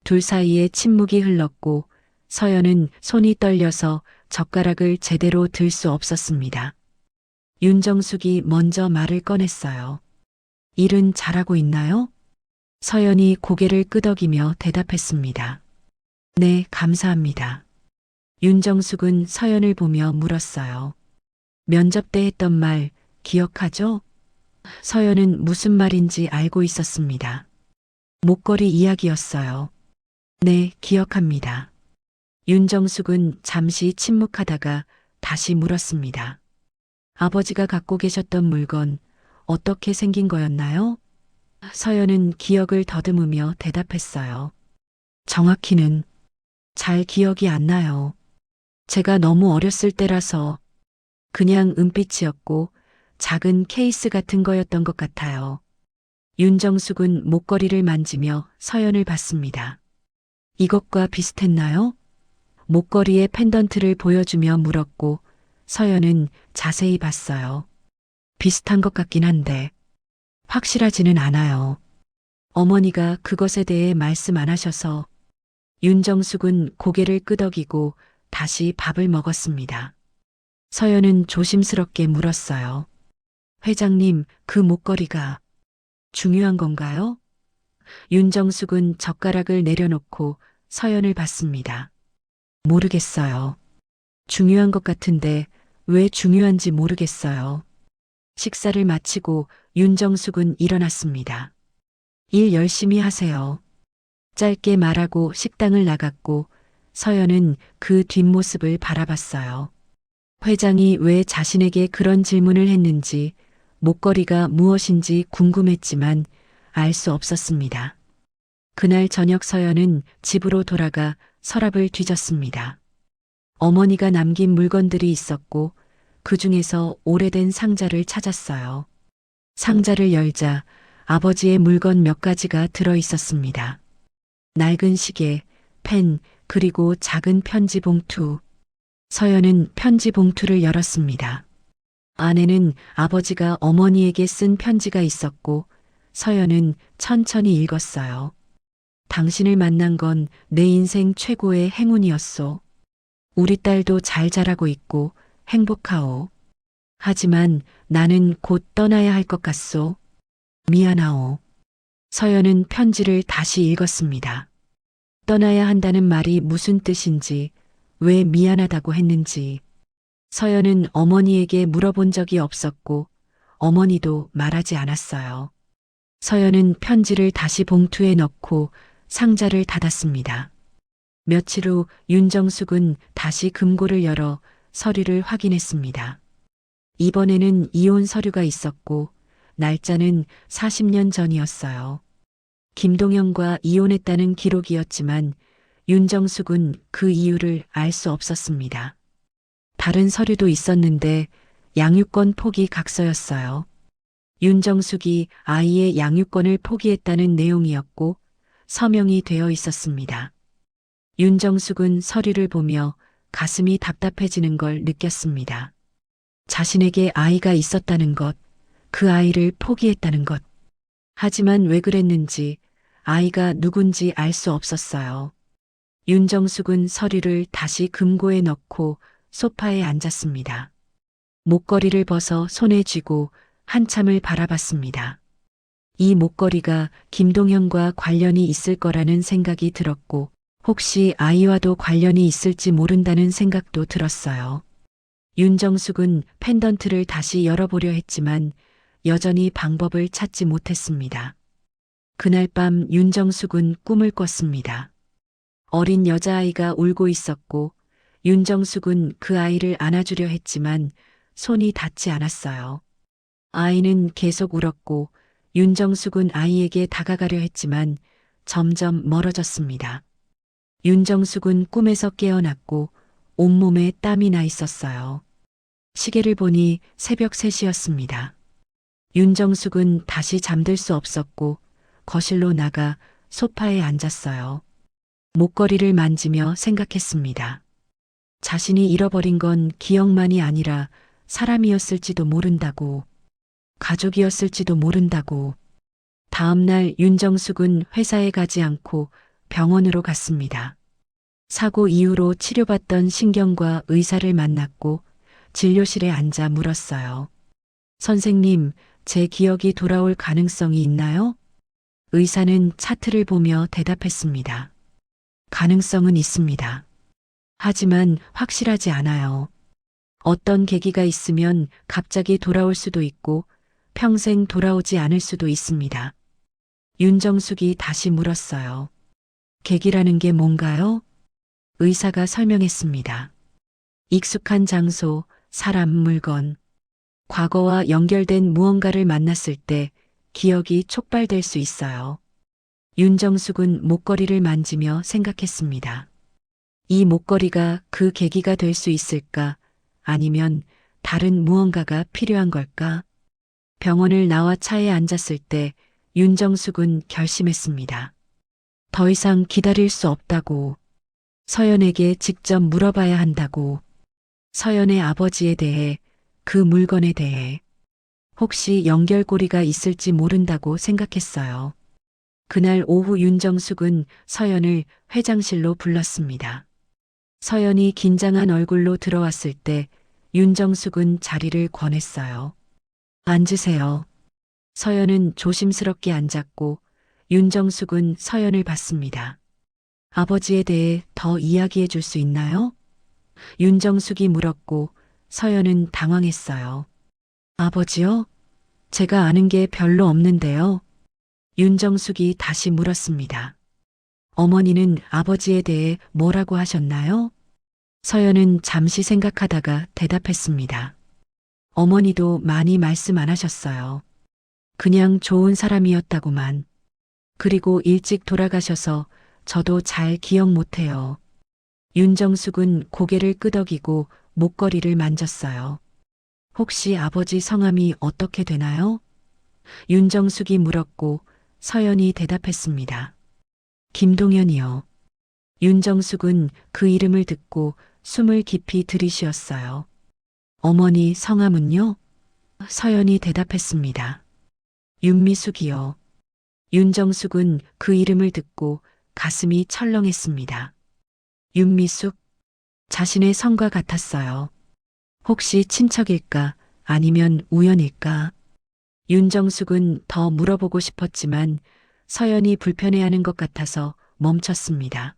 둘 사이에 침묵이 흘렀고 서연은 손이 떨려서 젓가락을 제대로 들 수 없었습니다. 윤정숙이 먼저 말을 꺼냈어요. 일은 잘하고 있나요? 서연이 고개를 끄덕이며 대답했습니다. 네, 감사합니다. 윤정숙은 서연을 보며 물었어요. 면접 때 했던 말 기억하죠? 서연은 무슨 말인지 알고 있었습니다. 목걸이 이야기였어요. 네, 기억합니다. 윤정숙은 잠시 침묵하다가 다시 물었습니다. 아버지가 갖고 계셨던 물건 어떻게 생긴 거였나요? 서연은 기억을 더듬으며 대답했어요. 정확히는 잘 기억이 안 나요. 제가 너무 어렸을 때라서 그냥 은빛이었고 작은 케이스 같은 거였던 것 같아요. 윤정숙은 목걸이를 만지며 서연을 봤습니다. 이것과 비슷했나요? 목걸이의 펜던트를 보여주며 물었고 서연은 자세히 봤어요. 비슷한 것 같긴 한데 확실하지는 않아요. 어머니가 그것에 대해 말씀 안 하셔서. 윤정숙은 고개를 끄덕이고 다시 밥을 먹었습니다. 서연은 조심스럽게 물었어요. 회장님, 그 목걸이가 중요한 건가요? 윤정숙은 젓가락을 내려놓고 서연을 봤습니다. 모르겠어요. 중요한 것 같은데 왜 중요한지 모르겠어요. 식사를 마치고 윤정숙은 일어났습니다. 일 열심히 하세요. 짧게 말하고 식당을 나갔고 서연은 그 뒷모습을 바라봤어요. 회장이 왜 자신에게 그런 질문을 했는지, 목걸이가 무엇인지 궁금했지만 알 수 없었습니다. 그날 저녁 서연은 집으로 돌아가 서랍을 뒤졌습니다. 어머니가 남긴 물건들이 있었고 그 중에서 오래된 상자를 찾았어요. 상자를 열자 아버지의 물건 몇 가지가 들어 있었습니다. 낡은 시계, 펜, 그리고 작은 편지 봉투. 서연은 편지 봉투를 열었습니다. 안에는 아버지가 어머니에게 쓴 편지가 있었고 서연은 천천히 읽었어요. 당신을 만난 건 내 인생 최고의 행운이었소. 우리 딸도 잘 자라고 있고 행복하오. 하지만 나는 곧 떠나야 할 것 같소. 미안하오. 서연은 편지를 다시 읽었습니다. 떠나야 한다는 말이 무슨 뜻인지, 왜 미안하다고 했는지. 서연은 어머니에게 물어본 적이 없었고 어머니도 말하지 않았어요. 서연은 편지를 다시 봉투에 넣고 상자를 닫았습니다. 며칠 후 윤정숙은 다시 금고를 열어 서류를 확인했습니다. 이번에는 이혼 서류가 있었고 날짜는 40년 전이었어요. 김동영과 이혼했다는 기록이었지만 윤정숙은 그 이유를 알 수 없었습니다. 다른 서류도 있었는데 양육권 포기 각서였어요. 윤정숙이 아이의 양육권을 포기했다는 내용이었고 서명이 되어 있었습니다. 윤정숙은 서류를 보며 가슴이 답답해지는 걸 느꼈습니다. 자신에게 아이가 있었다는 것, 그 아이를 포기했다는 것. 하지만 왜 그랬는지 아이가 누군지 알 수 없었어요. 윤정숙은 서류를 다시 금고에 넣고 소파에 앉았습니다. 목걸이를 벗어 손에 쥐고 한참을 바라봤습니다. 이 목걸이가 김동현과 관련이 있을 거라는 생각이 들었고, 혹시 아이와도 관련이 있을지 모른다는 생각도 들었어요. 윤정숙은 펜던트를 다시 열어보려 했지만 여전히 방법을 찾지 못했습니다. 그날 밤 윤정숙은 꿈을 꿨습니다. 어린 여자아이가 울고 있었고 윤정숙은 그 아이를 안아주려 했지만 손이 닿지 않았어요. 아이는 계속 울었고 윤정숙은 아이에게 다가가려 했지만 점점 멀어졌습니다. 윤정숙은 꿈에서 깨어났고 온몸에 땀이 나 있었어요. 시계를 보니 새벽 3시였습니다. 윤정숙은 다시 잠들 수 없었고 거실로 나가 소파에 앉았어요. 목걸이를 만지며 생각했습니다. 자신이 잃어버린 건 기억만이 아니라 사람이었을지도 모른다고, 가족이었을지도 모른다고. 다음 날 윤정숙은 회사에 가지 않고 병원으로 갔습니다. 사고 이후로 치료받던 신경과 의사를 만났고 진료실에 앉아 물었어요. 선생님, 제 기억이 돌아올 가능성이 있나요? 의사는 차트를 보며 대답했습니다. 가능성은 있습니다. 하지만 확실하지 않아요. 어떤 계기가 있으면 갑자기 돌아올 수도 있고 평생 돌아오지 않을 수도 있습니다. 윤정숙이 다시 물었어요. 계기라는 게 뭔가요? 의사가 설명했습니다. 익숙한 장소, 사람, 물건, 과거와 연결된 무언가를 만났을 때 기억이 촉발될 수 있어요. 윤정숙은 목걸이를 만지며 생각했습니다. 이 목걸이가 그 계기가 될 수 있을까? 아니면 다른 무언가가 필요한 걸까? 병원을 나와 차에 앉았을 때 윤정숙은 결심했습니다. 더 이상 기다릴 수 없다고. 서연에게 직접 물어봐야 한다고. 서연의 아버지에 대해, 그 물건에 대해, 혹시 연결고리가 있을지 모른다고 생각했어요. 그날 오후 윤정숙은 서연을 회장실로 불렀습니다. 서연이 긴장한 얼굴로 들어왔을 때 윤정숙은 자리를 권했어요. 앉으세요. 서연은 조심스럽게 앉았고 윤정숙은 서연을 봤습니다. 아버지에 대해 더 이야기해 줄 수 있나요? 윤정숙이 물었고 서연은 당황했어요. 아버지요? 제가 아는 게 별로 없는데요. 윤정숙이 다시 물었습니다. 어머니는 아버지에 대해 뭐라고 하셨나요? 서연은 잠시 생각하다가 대답했습니다. 어머니도 많이 말씀 안 하셨어요. 그냥 좋은 사람이었다고만. 그리고 일찍 돌아가셔서 저도 잘 기억 못해요. 윤정숙은 고개를 끄덕이고 목걸이를 만졌어요. 혹시 아버지 성함이 어떻게 되나요? 윤정숙이 물었고 서연이 대답했습니다. 김동현이요. 윤정숙은 그 이름을 듣고 숨을 깊이 들이쉬었어요. 어머니 성함은요? 서연이 대답했습니다. 윤미숙이요. 윤정숙은 그 이름을 듣고 가슴이 철렁했습니다. 윤미숙? 자신의 성과 같았어요. 혹시 친척일까? 아니면 우연일까? 윤정숙은 더 물어보고 싶었지만 서연이 불편해하는 것 같아서 멈췄습니다.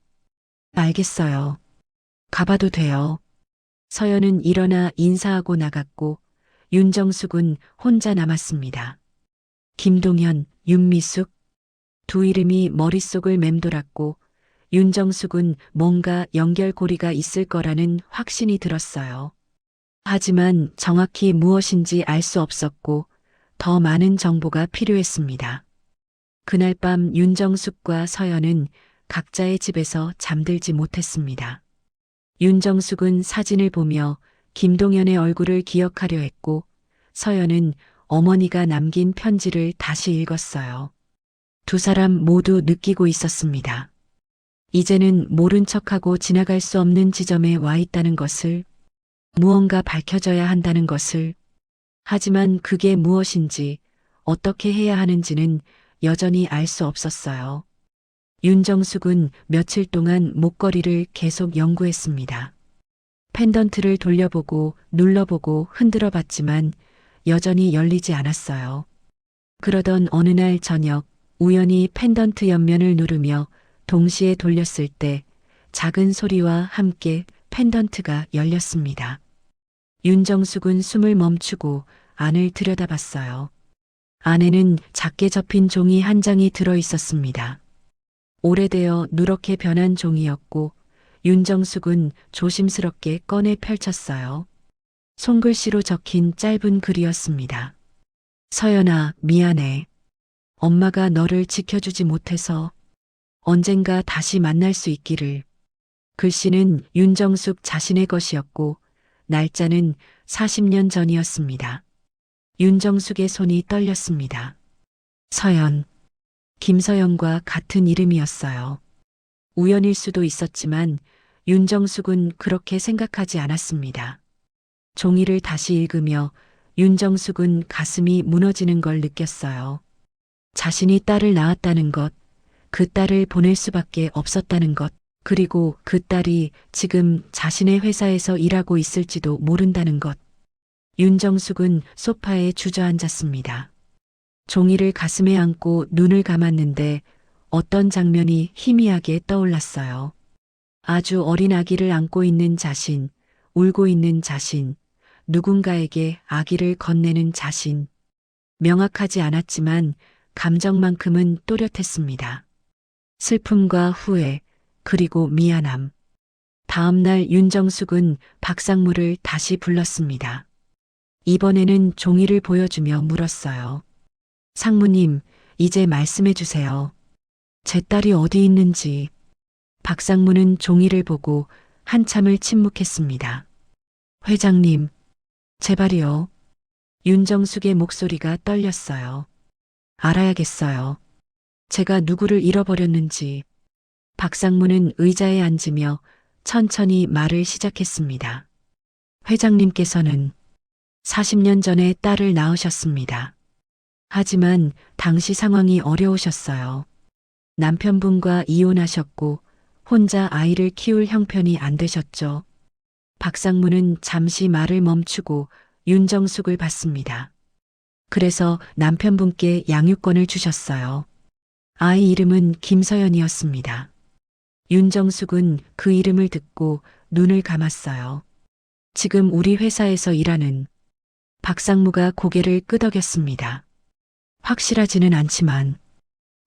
알겠어요. 가봐도 돼요. 서연은 일어나 인사하고 나갔고 윤정숙은 혼자 남았습니다. 김동현, 윤미숙 두 이름이 머릿속을 맴돌았고 윤정숙은 뭔가 연결고리가 있을 거라는 확신이 들었어요. 하지만 정확히 무엇인지 알 수 없었고 더 많은 정보가 필요했습니다. 그날 밤 윤정숙과 서연은 각자의 집에서 잠들지 못했습니다. 윤정숙은 사진을 보며 김동현의 얼굴을 기억하려 했고 서연은 어머니가 남긴 편지를 다시 읽었어요. 두 사람 모두 느끼고 있었습니다. 이제는 모른 척하고 지나갈 수 없는 지점에 와 있다는 것을, 무언가 밝혀져야 한다는 것을. 하지만 그게 무엇인지, 어떻게 해야 하는지는 여전히 알 수 없었어요. 윤정숙은 며칠 동안 목걸이를 계속 연구했습니다. 펜던트를 돌려보고 눌러보고 흔들어 봤지만 여전히 열리지 않았어요. 그러던 어느 날 저녁 우연히 펜던트 옆면을 누르며 동시에 돌렸을 때 작은 소리와 함께 펜던트가 열렸습니다. 윤정숙은 숨을 멈추고 안을 들여다봤어요. 안에는 작게 접힌 종이 한 장이 들어 있었습니다. 오래되어 누렇게 변한 종이였고 윤정숙은 조심스럽게 꺼내 펼쳤어요. 손글씨로 적힌 짧은 글이었습니다. 서연아, 미안해. 엄마가 너를 지켜주지 못해서 언젠가 다시 만날 수 있기를. 글씨는 윤정숙 자신의 것이었고 날짜는 40년 전이었습니다. 윤정숙의 손이 떨렸습니다. 서연. 김서연과 같은 이름이었어요. 우연일 수도 있었지만 윤정숙은 그렇게 생각하지 않았습니다. 종이를 다시 읽으며 윤정숙은 가슴이 무너지는 걸 느꼈어요. 자신이 딸을 낳았다는 것, 그 딸을 보낼 수밖에 없었다는 것, 그리고 그 딸이 지금 자신의 회사에서 일하고 있을지도 모른다는 것. 윤정숙은 소파에 주저앉았습니다. 종이를 가슴에 안고 눈을 감았는데 어떤 장면이 희미하게 떠올랐어요. 아주 어린 아기를 안고 있는 자신, 울고 있는 자신, 누군가에게 아기를 건네는 자신. 명확하지 않았지만 감정만큼은 또렷했습니다. 슬픔과 후회, 그리고 미안함. 다음 날 윤정숙은 박상무를 다시 불렀습니다. 이번에는 종이를 보여주며 물었어요. 상무님, 이제 말씀해 주세요. 제 딸이 어디 있는지. 박상무는 종이를 보고 한참을 침묵했습니다. 회장님, 제발이요. 윤정숙의 목소리가 떨렸어요. 알아야겠어요. 제가 누구를 잃어버렸는지. 박상무는 의자에 앉으며 천천히 말을 시작했습니다. 회장님께서는 40년 전에 딸을 낳으셨습니다. 하지만 당시 상황이 어려우셨어요. 남편분과 이혼하셨고 혼자 아이를 키울 형편이 안 되셨죠. 박상무는 잠시 말을 멈추고 윤정숙을 봤습니다. 그래서 남편분께 양육권을 주셨어요. 아이 이름은 김서연이었습니다. 윤정숙은 그 이름을 듣고 눈을 감았어요. 지금 우리 회사에서 일하는. 박상무가 고개를 끄덕였습니다. 확실하지는 않지만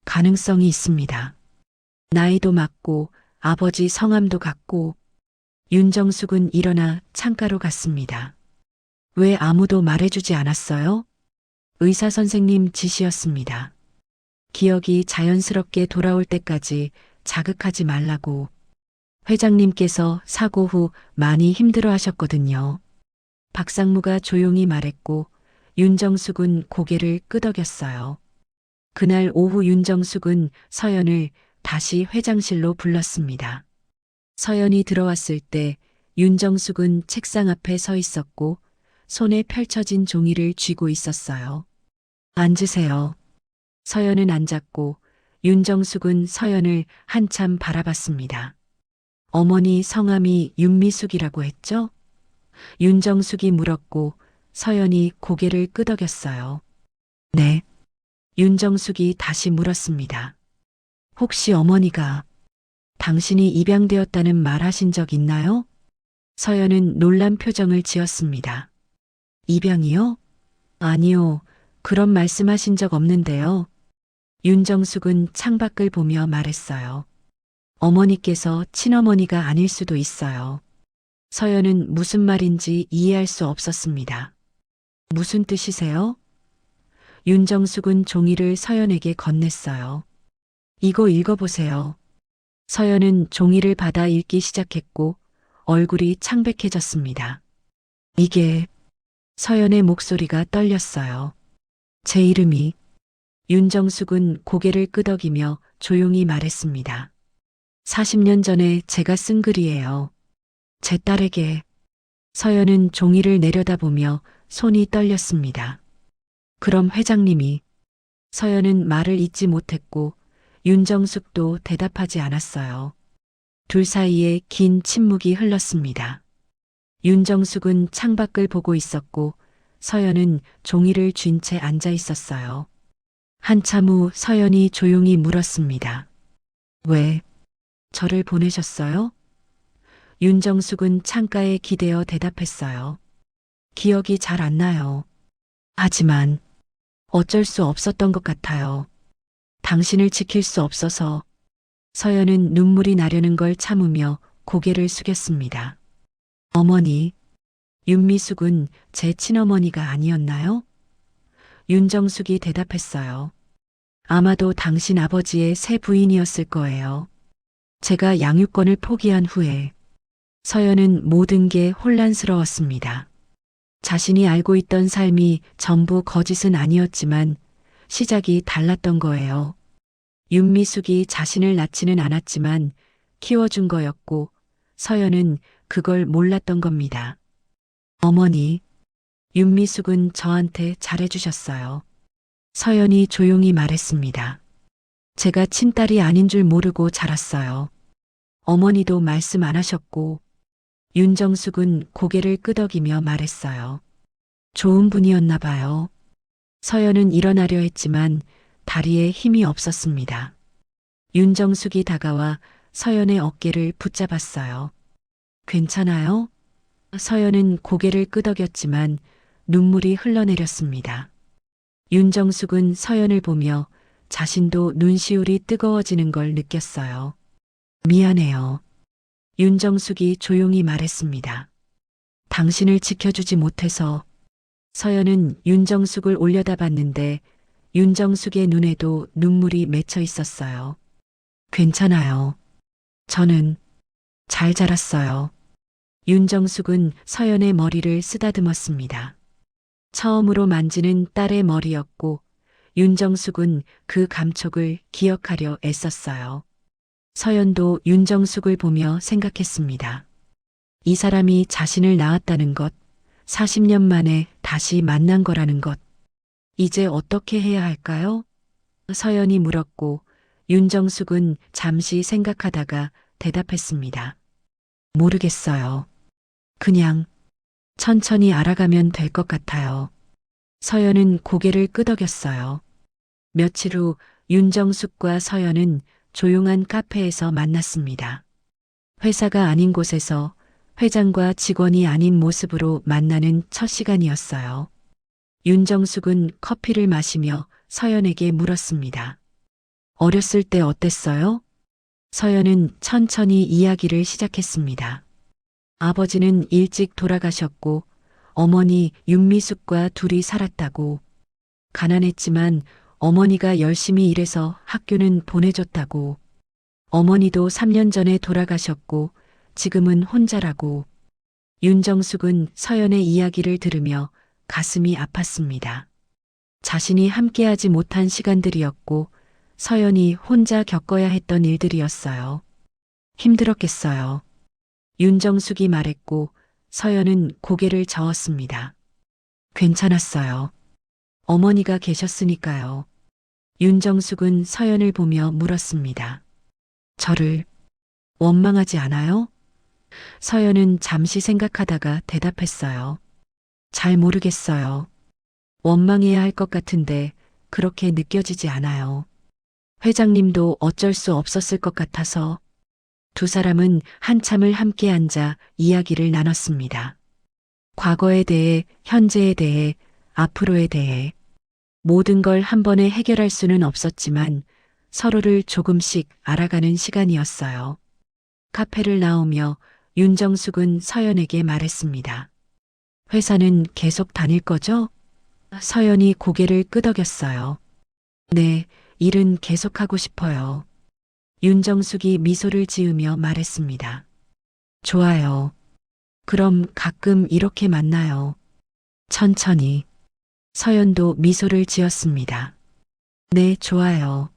가능성이 있습니다. 나이도 맞고 아버지 성함도 같고. 윤정숙은 일어나 창가로 갔습니다. 왜 아무도 말해주지 않았어요? 의사 선생님 지시였습니다. 기억이 자연스럽게 돌아올 때까지 자극하지 말라고. 회장님께서 사고 후 많이 힘들어 하셨거든요. 박상무가 조용히 말했고 윤정숙은 고개를 끄덕였어요. 그날 오후 윤정숙은 서연을 다시 회장실로 불렀습니다. 서연이 들어왔을 때 윤정숙은 책상 앞에 서 있었고 손에 펼쳐진 종이를 쥐고 있었어요. 앉으세요. 서연은 앉았고 윤정숙은 서연을 한참 바라봤습니다. 어머니 성함이 윤미숙이라고 했죠? 윤정숙이 물었고 서연이 고개를 끄덕였어요. 네. 윤정숙이 다시 물었습니다. 혹시 어머니가 당신이 입양되었다는 말 하신 적 있나요? 서연은 놀란 표정을 지었습니다. 입양이요? 아니요. 그런 말씀하신 적 없는데요. 윤정숙은 창밖을 보며 말했어요. 어머니께서 친어머니가 아닐 수도 있어요. 서연은 무슨 말인지 이해할 수 없었습니다. 무슨 뜻이세요? 윤정숙은 종이를 서연에게 건넸어요. 이거 읽어보세요. 서연은 종이를 받아 읽기 시작했고 얼굴이 창백해졌습니다. 이게. 서연의 목소리가 떨렸어요. 제 이름이. 윤정숙은 고개를 끄덕이며 조용히 말했습니다. 40년 전에 제가 쓴 글이에요. 제 딸에게. 서연은 종이를 내려다보며 손이 떨렸습니다. 그럼 회장님이. 서연은 말을 잇지 못했고 윤정숙도 대답하지 않았어요. 둘 사이에 긴 침묵이 흘렀습니다. 윤정숙은 창밖을 보고 있었고 서연은 종이를 쥔 채 앉아 있었어요. 한참 후 서연이 조용히 물었습니다. 왜 저를 보내셨어요? 윤정숙은 창가에 기대어 대답했어요. 기억이 잘 안 나요. 하지만 어쩔 수 없었던 것 같아요. 당신을 지킬 수 없어서. 서연은 눈물이 나려는 걸 참으며 고개를 숙였습니다. 어머니, 윤미숙은 제 친어머니가 아니었나요? 윤정숙이 대답했어요. 아마도 당신 아버지의 새 부인이었을 거예요. 제가 양육권을 포기한 후에 서연은 모든 게 혼란스러웠습니다. 자신이 알고 있던 삶이 전부 거짓은 아니었지만 시작이 달랐던 거예요. 윤미숙이 자신을 낳지는 않았지만 키워준 거였고 서연은 그걸 몰랐던 겁니다. 어머니, 윤미숙은 저한테 잘해주셨어요. 서연이 조용히 말했습니다. 제가 친딸이 아닌 줄 모르고 자랐어요. 어머니도 말씀 안 하셨고 윤정숙은 고개를 끄덕이며 말했어요. 좋은 분이었나 봐요. 서연은 일어나려 했지만 다리에 힘이 없었습니다. 윤정숙이 다가와 서연의 어깨를 붙잡았어요. 괜찮아요? 서연은 고개를 끄덕였지만 눈물이 흘러내렸습니다. 윤정숙은 서연을 보며 자신도 눈시울이 뜨거워지는 걸 느꼈어요. 미안해요. 윤정숙이 조용히 말했습니다. 당신을 지켜주지 못해서. 서연은 윤정숙을 올려다봤는데 윤정숙의 눈에도 눈물이 맺혀 있었어요. 괜찮아요. 저는 잘 자랐어요. 윤정숙은 서연의 머리를 쓰다듬었습니다. 처음으로 만지는 딸의 머리였고 윤정숙은 그 감촉을 기억하려 애썼어요. 서연도 윤정숙을 보며 생각했습니다. 이 사람이 자신을 낳았다는 것, 40년 만에 다시 만난 거라는 것. 이제 어떻게 해야 할까요? 서연이 물었고 윤정숙은 잠시 생각하다가 대답했습니다. 모르겠어요. 그냥 천천히 알아가면 될 것 같아요. 서연은 고개를 끄덕였어요. 며칠 후 윤정숙과 서연은 조용한 카페에서 만났습니다. 회사가 아닌 곳에서 회장과 직원이 아닌 모습으로 만나는 첫 시간이었어요. 윤정숙은 커피를 마시며 서연에게 물었습니다. 어렸을 때 어땠어요? 서연은 천천히 이야기를 시작했습니다. 아버지는 일찍 돌아가셨고 어머니 윤미숙과 둘이 살았다고. 가난했지만 어머니가 열심히 일해서 학교는 보내줬다고. 어머니도 3년 전에 돌아가셨고 지금은 혼자라고. 윤정숙은 서연의 이야기를 들으며 가슴이 아팠습니다. 자신이 함께하지 못한 시간들이었고 서연이 혼자 겪어야 했던 일들이었어요. 힘들었겠어요. 윤정숙이 말했고 서연은 고개를 저었습니다. 괜찮았어요. 어머니가 계셨으니까요. 윤정숙은 서연을 보며 물었습니다. 저를 원망하지 않아요? 서연은 잠시 생각하다가 대답했어요. 잘 모르겠어요. 원망해야 할 것 같은데 그렇게 느껴지지 않아요. 회장님도 어쩔 수 없었을 것 같아서. 두 사람은 한참을 함께 앉아 이야기를 나눴습니다. 과거에 대해, 현재에 대해, 앞으로에 대해. 모든 걸 한 번에 해결할 수는 없었지만 서로를 조금씩 알아가는 시간이었어요. 카페를 나오며 윤정숙은 서연에게 말했습니다. 회사는 계속 다닐 거죠? 서연이 고개를 끄덕였어요. 네, 일은 계속하고 싶어요. 윤정숙이 미소를 지으며 말했습니다. 좋아요. 그럼 가끔 이렇게 만나요. 천천히. 서연도 미소를 지었습니다. 네, 좋아요.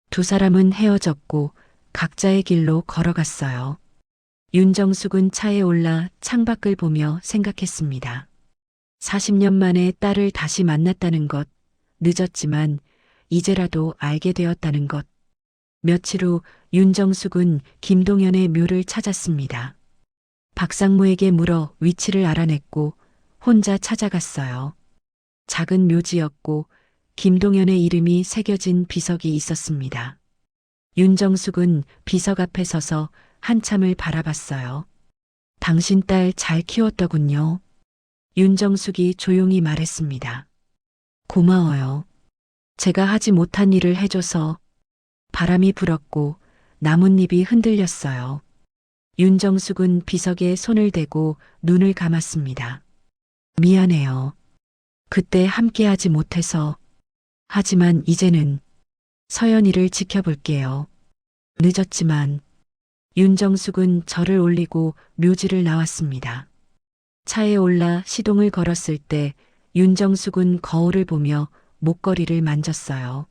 두 사람은 헤어졌고 각자의 길로 걸어갔어요. 윤정숙은 차에 올라 창밖을 보며 생각했습니다. 40년 만에 딸을 다시 만났다는 것, 늦었지만 이제라도 알게 되었다는 것. 며칠 후 윤정숙은 김동현의 묘를 찾았습니다. 박상무에게 물어 위치를 알아냈고 혼자 찾아갔어요. 작은 묘지였고 김동현의 이름이 새겨진 비석이 있었습니다. 윤정숙은 비석 앞에 서서 한참을 바라봤어요. 당신 딸 잘 키웠더군요. 윤정숙이 조용히 말했습니다. 고마워요. 제가 하지 못한 일을 해줘서. 바람이 불었고 나뭇잎이 흔들렸어요. 윤정숙은 비석에 손을 대고 눈을 감았습니다. 미안해요. 그때 함께하지 못해서. 하지만 이제는 서연이를 지켜볼게요. 늦었지만. 윤정숙은 절을 올리고 묘지를 나왔습니다. 차에 올라 시동을 걸었을 때 윤정숙은 거울을 보며 목걸이를 만졌어요.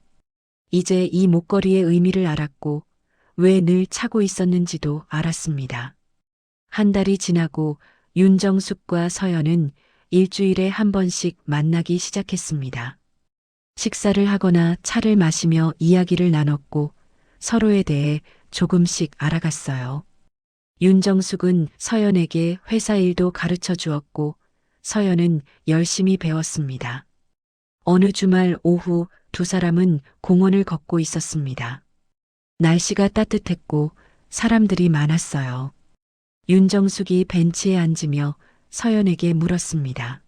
이제 이 목걸이의 의미를 알았고 왜 늘 차고 있었는지도 알았습니다. 한 달이 지나고 윤정숙과 서연은 일주일에 한 번씩 만나기 시작했습니다. 식사를 하거나 차를 마시며 이야기를 나눴고 서로에 대해 조금씩 알아갔어요. 윤정숙은 서연에게 회사 일도 가르쳐 주었고 서연은 열심히 배웠습니다. 어느 주말 오후 두 사람은 공원을 걷고 있었습니다. 날씨가 따뜻했고 사람들이 많았어요. 윤정숙이 벤치에 앉으며 서연에게 물었습니다.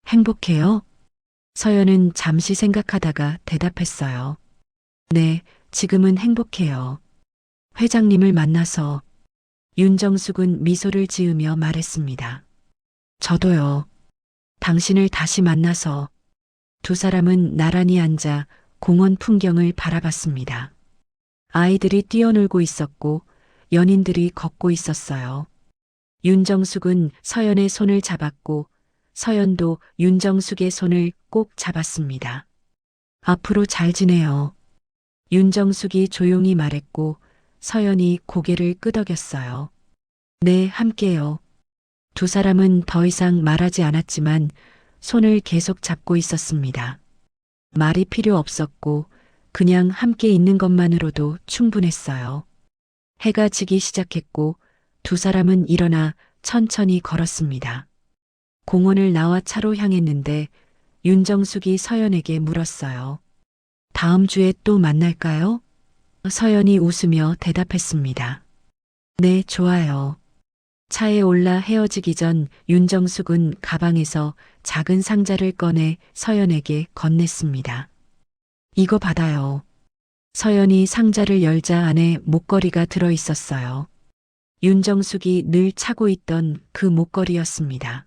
행복해요? 서연은 잠시 생각하다가 대답했어요. 네, 지금은 행복해요. 회장님을 만나서. 윤정숙은 미소를 지으며 말했습니다. 저도요. 당신을 다시 만나서. 두 사람은 나란히 앉아 공원 풍경을 바라봤습니다. 아이들이 뛰어놀고 있었고 연인들이 걷고 있었어요. 윤정숙은 서연의 손을 잡았고 서연도 윤정숙의 손을 꼭 잡았습니다. 앞으로 잘 지내요. 윤정숙이 조용히 말했고 서연이 고개를 끄덕였어요. 네, 함께요. 두 사람은 더 이상 말하지 않았지만 손을 계속 잡고 있었습니다. 말이 필요 없었고 그냥 함께 있는 것만으로도 충분했어요. 해가 지기 시작했고 두 사람은 일어나 천천히 걸었습니다. 공원을 나와 차로 향했는데 윤정숙이 서연에게 물었어요. 다음 주에 또 만날까요? 서연이 웃으며 대답했습니다. 네, 좋아요. 차에 올라 헤어지기 전 윤정숙은 가방에서 작은 상자를 꺼내 서연에게 건넸습니다. 이거 받아요. 서연이 상자를 열자 안에 목걸이가 들어 있었어요. 윤정숙이 늘 차고 있던 그 목걸이였습니다.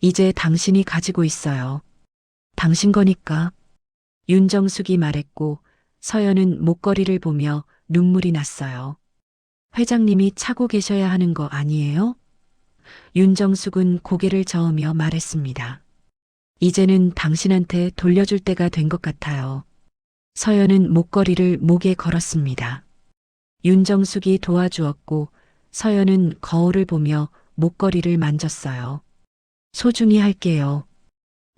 이제 당신이 가지고 있어요. 당신 거니까. 윤정숙이 말했고 서연은 목걸이를 보며 눈물이 났어요. 회장님이 차고 계셔야 하는 거 아니에요? 윤정숙은 고개를 저으며 말했습니다. 이제는 당신한테 돌려줄 때가 된 것 같아요. 서연은 목걸이를 목에 걸었습니다. 윤정숙이 도와주었고 서연은 거울을 보며 목걸이를 만졌어요. 소중히 할게요.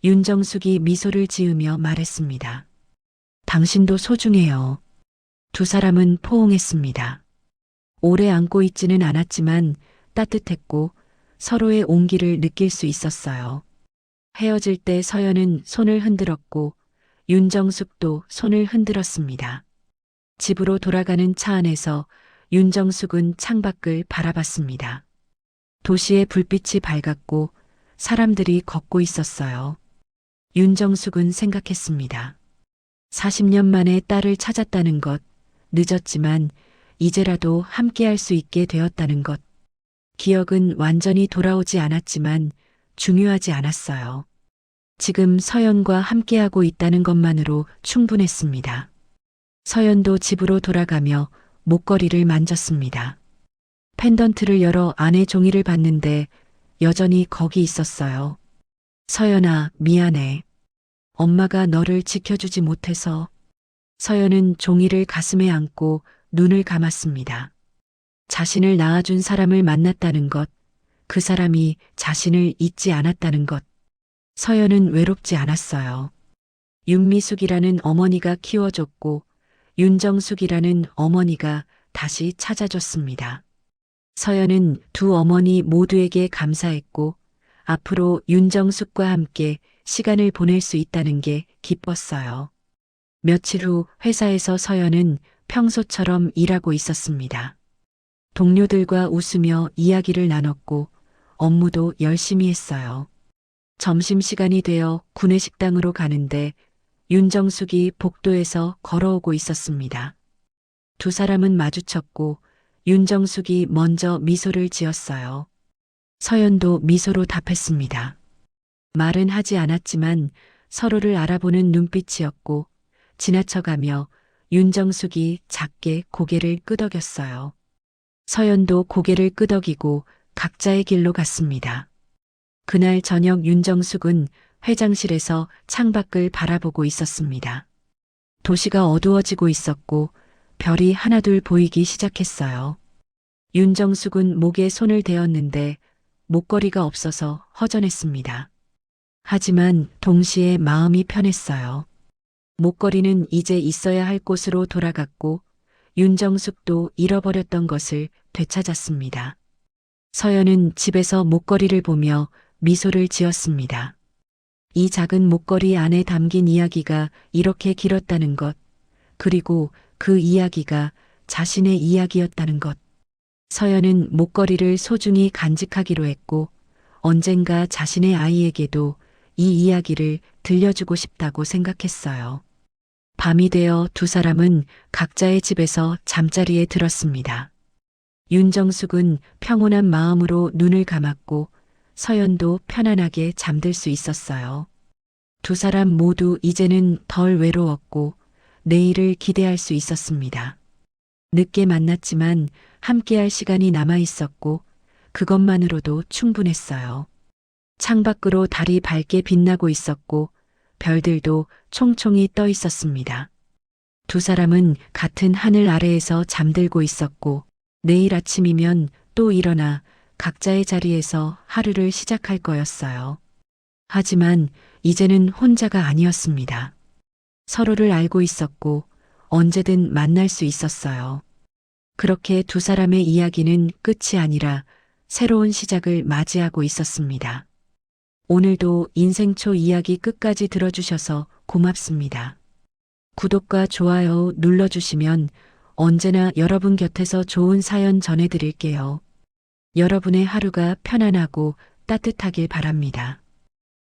윤정숙이 미소를 지으며 말했습니다. 당신도 소중해요. 두 사람은 포옹했습니다. 오래 안고 있지는 않았지만 따뜻했고 서로의 온기를 느낄 수 있었어요. 헤어질 때 서연은 손을 흔들었고 윤정숙도 손을 흔들었습니다. 집으로 돌아가는 차 안에서 윤정숙은 창밖을 바라봤습니다. 도시의 불빛이 밝았고 사람들이 걷고 있었어요. 윤정숙은 생각했습니다. 40년 만에 딸을 찾았다는 것, 늦었지만 이제라도 함께할 수 있게 되었다는 것. 기억은 완전히 돌아오지 않았지만 중요하지 않았어요. 지금 서연과 함께하고 있다는 것만으로 충분했습니다. 서연도 집으로 돌아가며 목걸이를 만졌습니다. 펜던트를 열어 안에 종이를 봤는데 여전히 거기 있었어요. 서연아, 미안해. 엄마가 너를 지켜주지 못해서. 서연은 종이를 가슴에 안고 눈을 감았습니다. 자신을 낳아준 사람을 만났다는 것, 그 사람이 자신을 잊지 않았다는 것. 서연은 외롭지 않았어요. 윤미숙이라는 어머니가 키워줬고 윤정숙이라는 어머니가 다시 찾아줬습니다. 서연은 두 어머니 모두에게 감사했고 앞으로 윤정숙과 함께 시간을 보낼 수 있다는 게 기뻤어요. 며칠 후 회사에서 서연은 평소처럼 일하고 있었습니다. 동료들과 웃으며 이야기를 나눴고 업무도 열심히 했어요. 점심시간이 되어 구내식당으로 가는데 윤정숙이 복도에서 걸어오고 있었습니다. 두 사람은 마주쳤고 윤정숙이 먼저 미소를 지었어요. 서연도 미소로 답했습니다. 말은 하지 않았지만 서로를 알아보는 눈빛이었고 지나쳐가며 윤정숙이 작게 고개를 끄덕였어요. 서연도 고개를 끄덕이고 각자의 길로 갔습니다. 그날 저녁 윤정숙은 회장실에서 창밖을 바라보고 있었습니다. 도시가 어두워지고 있었고 별이 하나둘 보이기 시작했어요. 윤정숙은 목에 손을 대었는데 목걸이가 없어서 허전했습니다. 하지만 동시에 마음이 편했어요. 목걸이는 이제 있어야 할 곳으로 돌아갔고 윤정숙도 잃어버렸던 것을 되찾았습니다. 서연은 집에서 목걸이를 보며 미소를 지었습니다. 이 작은 목걸이 안에 담긴 이야기가 이렇게 길었다는 것, 그리고 그 이야기가 자신의 이야기였다는 것. 서연은 목걸이를 소중히 간직하기로 했고 언젠가 자신의 아이에게도 이 이야기를 들려주고 싶다고 생각했어요. 밤이 되어 두 사람은 각자의 집에서 잠자리에 들었습니다. 윤정숙은 평온한 마음으로 눈을 감았고 서연도 편안하게 잠들 수 있었어요. 두 사람 모두 이제는 덜 외로웠고 내일을 기대할 수 있었습니다. 늦게 만났지만 함께할 시간이 남아 있었고 그것만으로도 충분했어요. 창밖으로 달이 밝게 빛나고 있었고 별들도 총총히 떠 있었습니다. 두 사람은 같은 하늘 아래에서 잠들고 있었고 내일 아침이면 또 일어나 각자의 자리에서 하루를 시작할 거였어요. 하지만 이제는 혼자가 아니었습니다. 서로를 알고 있었고 언제든 만날 수 있었어요. 그렇게 두 사람의 이야기는 끝이 아니라 새로운 시작을 맞이하고 있었습니다. 오늘도 인생초 이야기 끝까지 들어주셔서 고맙습니다. 구독과 좋아요 눌러주시면 언제나 여러분 곁에서 좋은 사연 전해드릴게요. 여러분의 하루가 편안하고 따뜻하길 바랍니다.